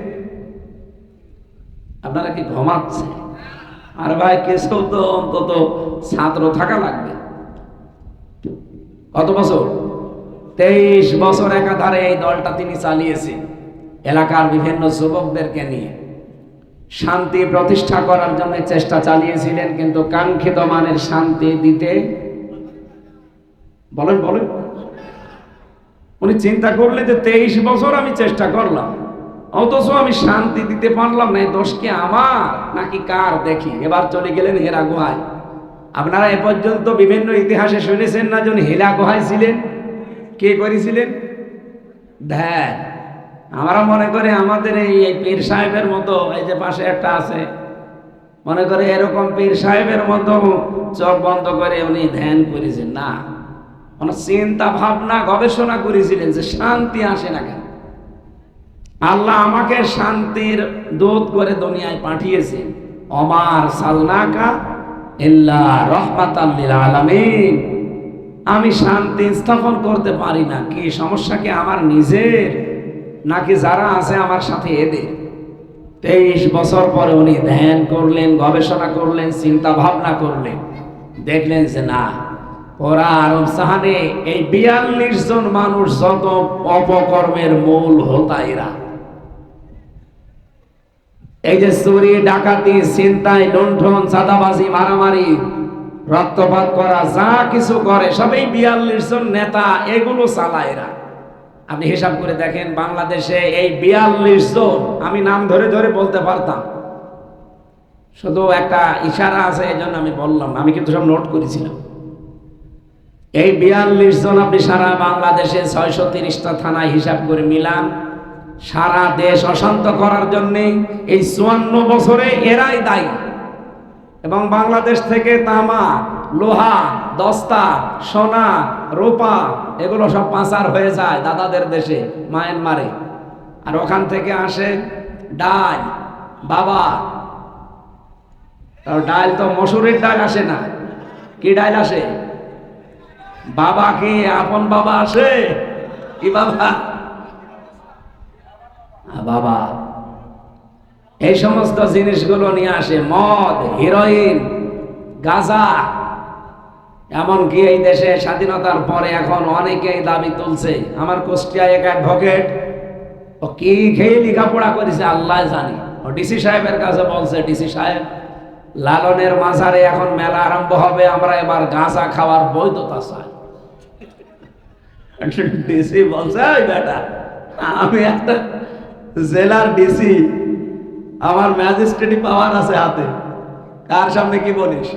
আপনারা কি ঘুমাচ্ছে? আর ভাই কিছু তো অন্তত ছাত্র থাকা লাগবে। কত বছর? 23 বছর একাধারে এই দলটা তিনি চালিয়েছেন, এলাকার বিভিন্ন যুবকদেরকে নিয়ে শান্তি প্রতিষ্ঠা করার জন্য চেষ্টা চালিয়েছিলেন, কিন্তু কাঙ্ক্ষিত মানের শান্তি দিতে বলেন বলেন উনি চিন্তা করলেন যে 23 বছর আমি চেষ্টা করলাম, অথচ আমি শান্তি দিতে পারলাম না, দোষ কি আমার নাকি কার দেখি। এবার চলে গেলেন হেরা গুহায়। আপনারা এ পর্যন্ত বিভিন্ন ইতিহাসে শুনেছেন না যে হেরা গুহায় ছিলেন? কে করেছিলেন? ধ্যান। আমরা মনে করি আমাদের এই পীর সাহেবের মতো, এই যে পাশে একটা আছে, মনে করে এরকম পীর সাহেবের মতো চোখ বন্ধ করে উনি ধ্যান করেছেন। না, উনি চিন্তা ভাবনা গবেষণা করেছিলেন যে শান্তি আসে না কেন। আল্লাহ আমাকে শান্তির দূত করে দুনিয়ায় পাঠিয়েছেন। ওমার সালনাকা ইল্লা রাহমাতাল লিল আলামিন। আমি শান্তি স্থাপন করতে পারি না। কি সমস্যা কি আমার নিজের নাকি যারা আছে আমার সাথে এদের? 23 বছর পরে উনি ধ্যান করলেন, গবেষণা করলেন, চিন্তা ভাবনা করলেন, দেখলেন যে না, ওরা আরব সাহানে এই 42 জন মানুষ যত অপকর্মের মূল হোতা এরা। এই যে চুরি, ডাকাতি, ছিনতাই, লুণ্ঠন, চাঁদাবাজি, মারামারি, রক্তপাত করা, যা কিছু করে সবই 42 জন নেতা এগুলো চালায় এরা। আপনি হিসাব করে দেখেন বাংলাদেশে এই 42 জন, আমি নাম ধরে ধরে বলতে পারতাম, শুধু একটা ইশারা আছে এই জন্য আমি বললাম, আমি কিন্তু সব নোট করেছিলাম। এই 42 জন আপনি সারা বাংলাদেশে 630টা থানায় হিসাব করে মিলান, সারা দেশ অশান্ত করার জন্য এই 54 বছরে এরাই দায়ী। এবং বাংলাদেশ থেকে তামা, লোহা, দস্তা, সোনা, রূপা এগুলো সব পাচার হয়ে যায় দাদাদের দেশে মায়ানমারে, আর ওখান থেকে আসে ডাল, বাবা। ডাল তো মসুরের ডাল আসে না, কি ডাল আসে? বাবা। কি আপন বাবা আসে? কি বাবা? বাবা। এই সমস্ত জিনিসগুলো নিয়ে আসে, মদ, হিরোইন, গাঁজা। এমনকি এই দেশে স্বাধীনতার পরে এখন অনেকেই দাবি তুলছে, আমার কুষ্টিয়ায় এক অ্যাডভোকেট, ও কি খেয়ে লেখাপড়া করেছে আল্লাহ জানি, ও ডিসি সাহেবের কাছে বলছে, ডিসি সাহেব লালনের মাজারে এখন মেলা আরম্ভ হবে, আমরা এবার গাঁজা খাওয়ার বৈধতা চাই। ডিসি বলছে, ওই বেটা, আমি একটা জেলার ডিসি, আমার ম্যাজিস্ট্রেটি পাওয়ার আছে হাতে, কার সামনে কি বলিস?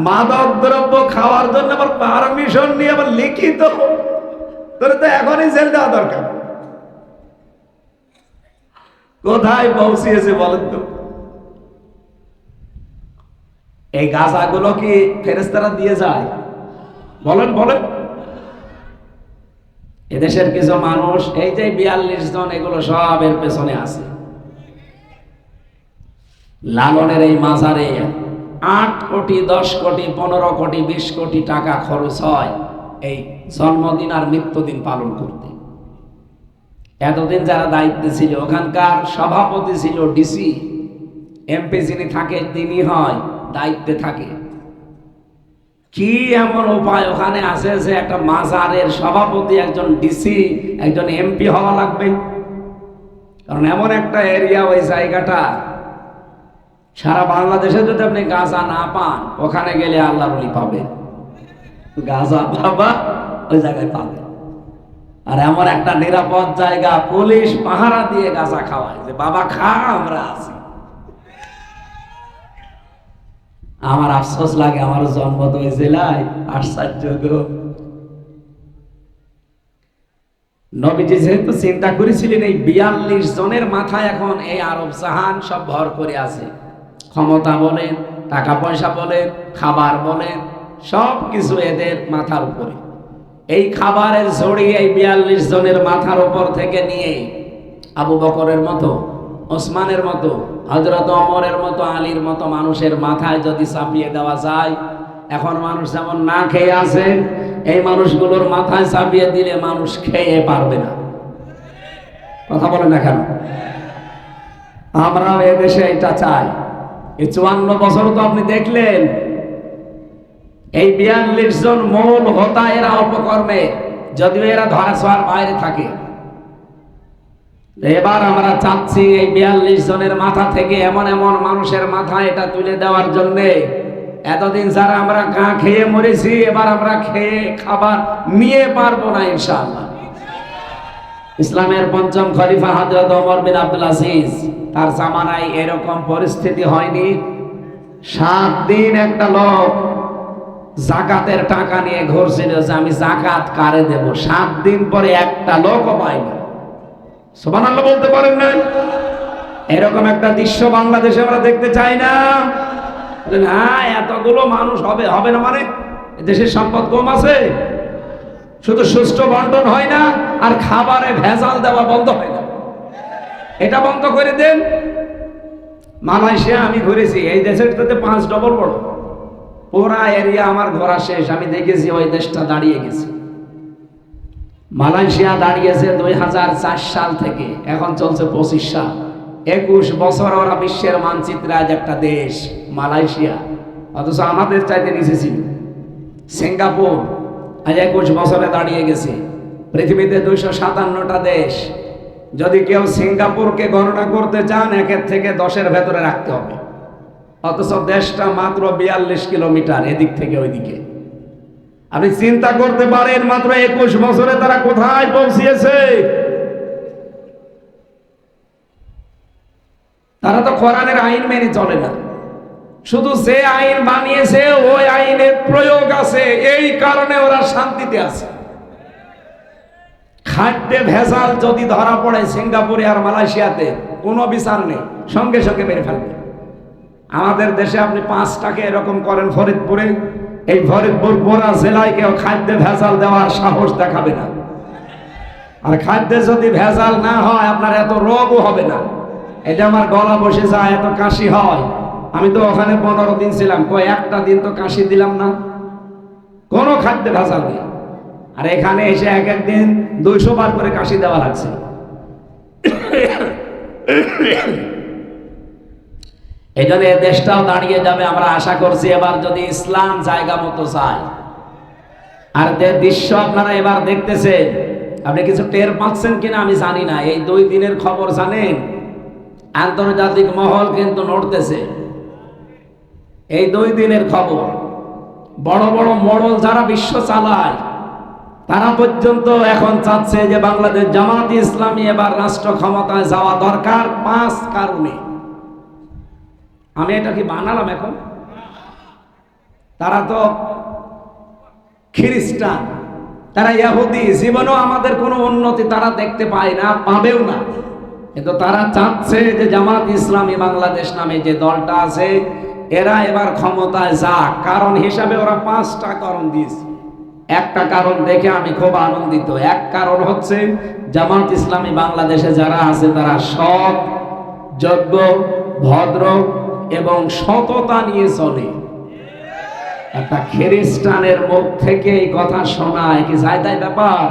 মাদক দ্রব্য খাওয়ার জন্য আবার পারমিশন নিয়ে আবার লিখিত, তোর তো এখনই জেল দেওয়া দরকার। কোথায় পৌঁছিয়েছে বলেন তো? এই গাঁজাগুলো কি ফেরেশতারা দিয়ে যায়? বলেন বলেন। এদেশের কিছু মানুষ এই যে 42 জন, এগুলো সব এর পেছনে আছে। লালনের এই মাজারে 8 কোটি, 10 কোটি, 15 কোটি, 20 কোটি টাকা খরচ হয় এই জন্মদিন আর মৃত্যুদিন পালন করতে। এতদিন যারা দায়িত্বে ছিল, ওখানকার সভাপতি ছিল ডিসি, এমপি যিনি থাকে তিনি হয় দায়িত্বে থাকে। কি এমন উপায় ওখানে আছে যে একটা মাজারের সভাপতি একজন ডিসি, একজন এমপি হওয়া লাগবে? কারণ এমন একটা এরিয়া, ওই জায়গাটা সারা বাংলাদেশে যদি আপনি গাঁজা না পান, ওখানে গেলে আল্লাহর ওলি পাবে। গাঁজা বাবা ওই জায়গায় পাবে। আর এমন একটা নিরাপদ জায়গা, পুলিশ পাহারা দিয়ে গাঁজা খাওয়ায়, যে বাবা খা, আমরা আছি। আমার আফসোস লাগে, আমার জন্ম তো ওই জেলায়। আশ্চর্য গো। নবীজি যেহেতু চিন্তা করেছিলেন এই 42 জনের মাথায় এখন এই আরব জাহান সব ভর করে আছে, ক্ষমতা বলেন, টাকা পয়সা বলেন, খাবার বলেন, সব কিছু এদের মাথার উপরে। এই খাবারের ঝড়ি এই 42 জনের মাথার উপর থেকে নিয়ে আবু বকরের মতো, ওসমানের মতো, হযরত ওমরের মতো, আলীর মতো মানুষের মাথায় যদি চাপিয়ে দেওয়া যায়, এখন মানুষ যেমন না খেয়ে আছে, এই মানুষগুলোর মাথায় চাপিয়ে দিলে মানুষ খেয়ে পারবে না। কথা বলেন না কেন? আমরাও এদেশে এটা চাই। এই 54 বছর তো আপনি দেখলেন, এই 42 জন মূল হোতা এরা অপকর্মে, যদিও এরা ধরা ছোঁয়ার বাইরে থাকে। এবার আমরা চাচ্ছি এই 42 জনের মাথা থেকে এমন এমন মানুষের মাথা এটা তুলে দেওয়ার জন্য। এতদিন যারা আমরা গা খেয়ে মরেছি, এবার আমরা খেয়ে খাবার নিয়ে পারবো না ইনশাআল্লাহ। ইসলামের পঞ্চম খলিফা হযরত ওমর বিন আব্দুল আজিজ, তার জামানায় এরকম পরিস্থিতি হয়নি। 7 দিন একটা লোক যাকাতের টাকা নিয়ে ঘুরছিল যে আমি যাকাত কারে দেব। 7 দিন পরে একটা লোকও পাইনি। সুবহানাল্লাহ বলতে পারেন না? এরকম একটা দৃশ্য বাংলাদেশে আমরা দেখতে চাই না। না, এতগুলো মানুষ হবে হবে না মানে দেশের সম্পদ কম আছে, শুধু সুষ্ঠু বন্টন হয় না, আর খাবারে ভেজাল দেওয়া বন্ধ হয় না। এটা বন্ধ করে দেন। মালয়েশিয়া আমি ঘুরেছি, এই দেশের থেকে 5 ডবল বড়। পুরা এরিয়া আমার ঘোরা শেষ, আমি দেখেছি ওই দেশটা দাঁড়িয়ে গেছে। মালয়েশিয়া দাঁড়িয়েছে 2004 সাল থেকে, এখন চলছে 25 সাল। 21 বছর ওরা বিশ্বের মানচিত্রে আজ একটা দেশ মালয়েশিয়া, অথচ আমাদের চাইতে নিচে ছিল। সিঙ্গাপুর আজ 21 বছরে দাঁড়িয়ে গেছে। পৃথিবীতে 257টা দেশ, যদি কেউ সিঙ্গাপুরকে গণনা করতে চান, 1 থেকে 10-এর ভেতরে রাখতে হবে। অথচ দেশটা মাত্র 42 কিলোমিটার এদিক থেকে ওইদিকে। আপনি চিন্তা করতে পারেন মাত্র 21 বছরে তারা কোথায় পৌঁছিয়েছে। তারা তো কোরআনের আইন মেনে চলে না, শুধু যে আইন বানিয়েছে ওই আইনের প্রয়োগ আছে, এই কারণে ওরা শান্তিতে আছে। খাদ্যে ভেজাল যদি ধরা পড়ে সিঙ্গাপুরে আর মালয়েশিয়াতে, কোনো বিচার নেই, সঙ্গে সঙ্গে মেরে ফেলবে। আমাদের দেশে আপনি 5টাকে এরকম করেন ফরিদপুরে, এই ফরিদপুর পুরা জেলায় কেউ খাদ্যে ভেজাল দেওয়ার সাহস দেখাবে না। আর খাদ্যে যদি ভেজাল না হয়, আপনার এত রোগও হবে না। এই যে আমার গলা বসে যায়, এত কাশি হয়, আমি তো ওখানে 15 দিন ছিলাম, একটা দিন তো কাশি দিলাম না, কোনো খাদ্যে ভেজাল নেই। আর এখানে এসে এক একদিন 200 বার করে কাশি দেওয়া লাগছে। এই জন্য এই দেশটাও দাঁড়িয়ে যাবে আমরা আশা করছি, এবার যদি ইসলাম জায়গা মতো চায়। আর দৃশ্য আপনারা এবার দেখতেছেন, আপনি কিছু টের পাচ্ছেন কিনা আমি জানি না। এই 2 দিনের খবর জানেন, আন্তর্জাতিক মহল কিন্তু নড়তেছে। এই 2 দিনের খবর, বড় বড় মডেল যারা বিশ্ব চালায়, তারা পর্যন্ত এখন চাচ্ছে যে বাংলাদেশ জামাত ইসলামী এবার রাষ্ট্র ক্ষমতায় যাওয়া দরকার 5 কারণে। আমি এটা কি বানালাম এখন? তারা তো খ্রিস্টান, তারা ইহুদি, জীবনেও আমাদের কোনো উন্নতি তারা দেখতে পায় না, পাবেও না। কিন্তু তারা চাচ্ছে যে জামাত ইসলামী বাংলাদেশ নামে যে দলটা আছে, এরা এবার ক্ষমতায় যাক। কারণ হিসাবে ওরা 5টা কারণ দিয়েছে। একটা কারণ দেখে আমি খুব আনন্দিত। এক কারণ হচ্ছে জামাত ইসলামী বাংলাদেশে যারা আছে তারা সৎ, যোগ্য, ভদ্র এবং সততা নিয়ে চলে। একটা খ্রিস্টানের মুখ থেকে এই কথা শোনায় কি যায় তাই ব্যাপার?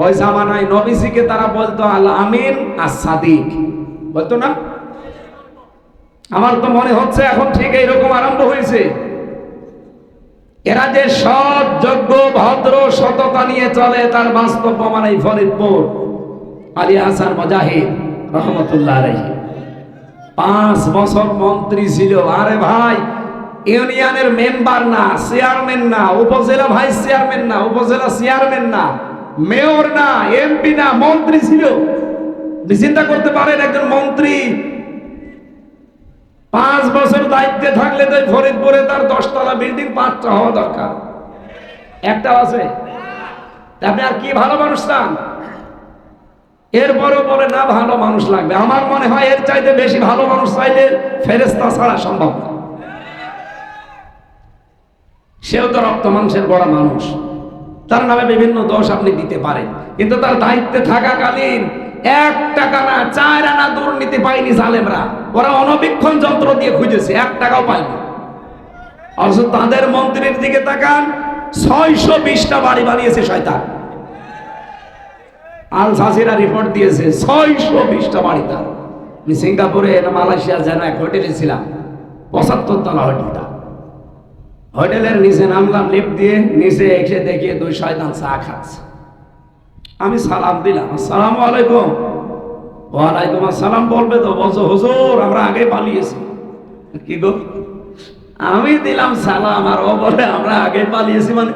ওই জামানায় নবীজিকে তারা বলতো আল আমিন আর সাদিক, বলতো না? আমার তো মনে হচ্ছে এখন ঠিক এইরকম আরম্ভ হয়েছে। এরা যে সৎ, যোগ্য, ভদ্র, সততা নিয়ে চলে তার বাস্তব প্রমাণ এই ফরিদপুর আলী হাসান মুজাহিদ রহমতুল্লাহ আলাইহি 5 বছর মন্ত্রী ছিল। আরে ভাই, ইউনিয়নের মেম্বার না, চেয়ারম্যান না, উপজেলা ভাইস চেয়ারম্যান না, উপজেলা চেয়ারম্যান না, মেয়র না, এমপি না, মন্ত্রী ছিল। চিন্তা করতে পারেন একজন মন্ত্রী 5 বছর দায়িত্বে থাকলে তো ফরিদপুরে তার 10 তলা বিল্ডিং 5টা হওয়া দরকার, একটা আছে। আপনি আর কি ভালো মানুষ চান? এরপরেও বলে না ভালো মানুষ লাগবে। আমার মনে হয় এর চাইতে বেশি ভালো মানুষ চাইলে ফেরেশতা ছাড়া সম্ভব না। সেও তো রক্ত মাংসের বড় মানুষ, তার নামে বিভিন্ন দোষ আপনি দিতে পারেন, কিন্তু তার দায়িত্বে থাকাকালীন 1 টাকা না 4 আনা দুর্নীতি পায়নি জালেমরা। ওরা অনবীক্ষণ যন্ত্র দিয়ে খুঁজেছে, 1 টাকাও পায়নি। অথচ তাদের মন্ত্রীর দিকে তাকান, 620টা বাড়ি বানিয়েছে শয়তান। আল জাজিরা রিপোর্ট দিয়েছে 620টা বাড়ি তার। আমি সিঙ্গাপুরে না মালয়েশিয়া যেন এক হোটেলে ছিলাম, 75 তলা হোটেলটা। হোটেলের নিচে নামলাম লিফট দিয়ে, নিচে এসে দেখি 2 শয়তান চা খাচ্ছে। আমি সালাম দিলাম, আসসালামু আলাইকুম। ওয়ালাইকুম আসসালাম বলবে তো, বলছো হুজুর আমরা আগে পালিয়েছি। কি গো? আমি দিলাম সালাম আর ও বলে আমরা আগে পালিয়েছি। মানে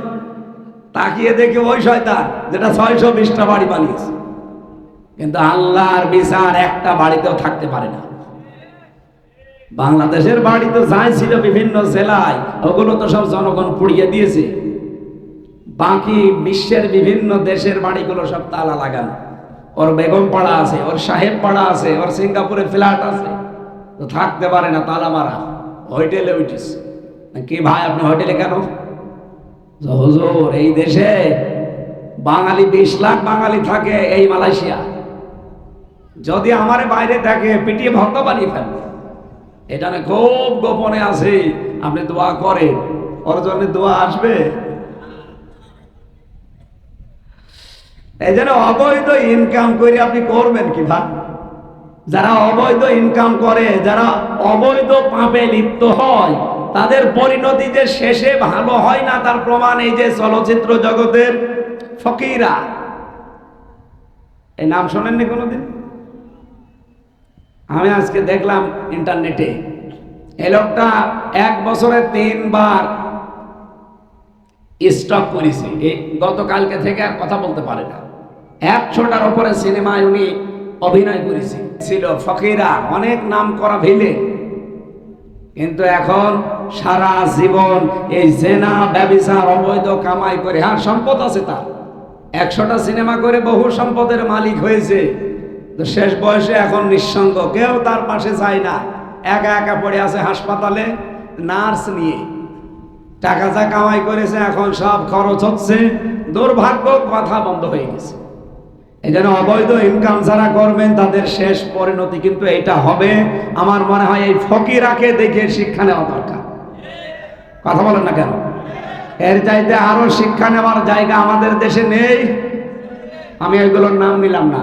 তাকিয়ে দেখি ওই শয়তান যেটা 620টা বাড়ি বানিয়েছে। কিন্তু আল্লাহর বিচার একটা বাড়িতেও থাকতে পারে না। বাংলাদেশের বাড়ি তো যাই ছিল বিভিন্ন জেলায়, ওগুলো তো সব জনগণ পুড়িয়ে দিয়েছে। বাকি বিশ্বের বিভিন্ন দেশের বাড়িগুলো সব তালা লাগানো। ওর বেগম পাড়া আছে, ওর সাহেব পাড়া আছে, ওর সিঙ্গাপুরে ফ্ল্যাট আছে, তো থাকতে পারে না, তালা মারা। হোটেলে উঠিস কি ভাই আপনি হোটেলে কেন? হুজুর এই দেশে বাঙালি 20 লাখ বাঙালি থাকে, এই মালয়েশিয়া। যদি আমার বাইরে থাকে পিটিয়ে ভক্ত বানিয়ে ফেলবে। এটা না খুব গোপনে আছে, আপনি দোয়া করেন, ওর জন্য দোয়া আসবে। এই জন্য অবৈধ ইনকাম করে আপনি করবেন কি ভাই? যারা অবৈধ ইনকাম করে, যারা অবৈধ পাপে লিপ্ত হয়, তাদের পরিণতি যে শেষে ভালো হয় না তার প্রমাণ এই যে চলচ্চিত্র জগতের ফকিরা। এই নাম শোনেননি কোনোদিন? আমি আজকে দেখলাম ইন্টারনেটে, এই লোকটা 1 বছরে 3 বার স্টক করেছে। এই গতকালকে থেকে আর কথা বলতে পারে না। 100টার উপরে সিনেমায় উনি অভিনয় করেছে। ছিল ফকিরা, অনেক নাম করা ভিলেন, কিন্তু এখন সারা জীবন এই জেনা, ব্যভিচার, অবৈধ কামাই করে, হ্যাঁ সম্পদ আছে তার, 100টা সিনেমা করে বহু সম্পদের মালিক হয়েছে। তো শেষ বয়সে এখন নিঃসঙ্গ, কেউ তার পাশে যায় না, একা একা পড়ে আছে হাসপাতালে নার্স নিয়ে। টাকা যা কামাই করেছে এখন সব খরচ হচ্ছে, দুর্ভাগ্য কথা বন্ধ হয়ে গেছে। এই জন্য অবৈধ ইনকাম যারা করবেন তাদের শেষ পরিণতি কিন্তু এটা হবে। আমার মনে হয় এই ফকিরাকে দেখে শিক্ষা নেওয়া দরকার। কথা বলেন না কেন? এর চাইতে আরো শিক্ষা নেওয়ার জায়গা আমাদের দেশে নেই। আমি এগুলোর নাম নিলাম না।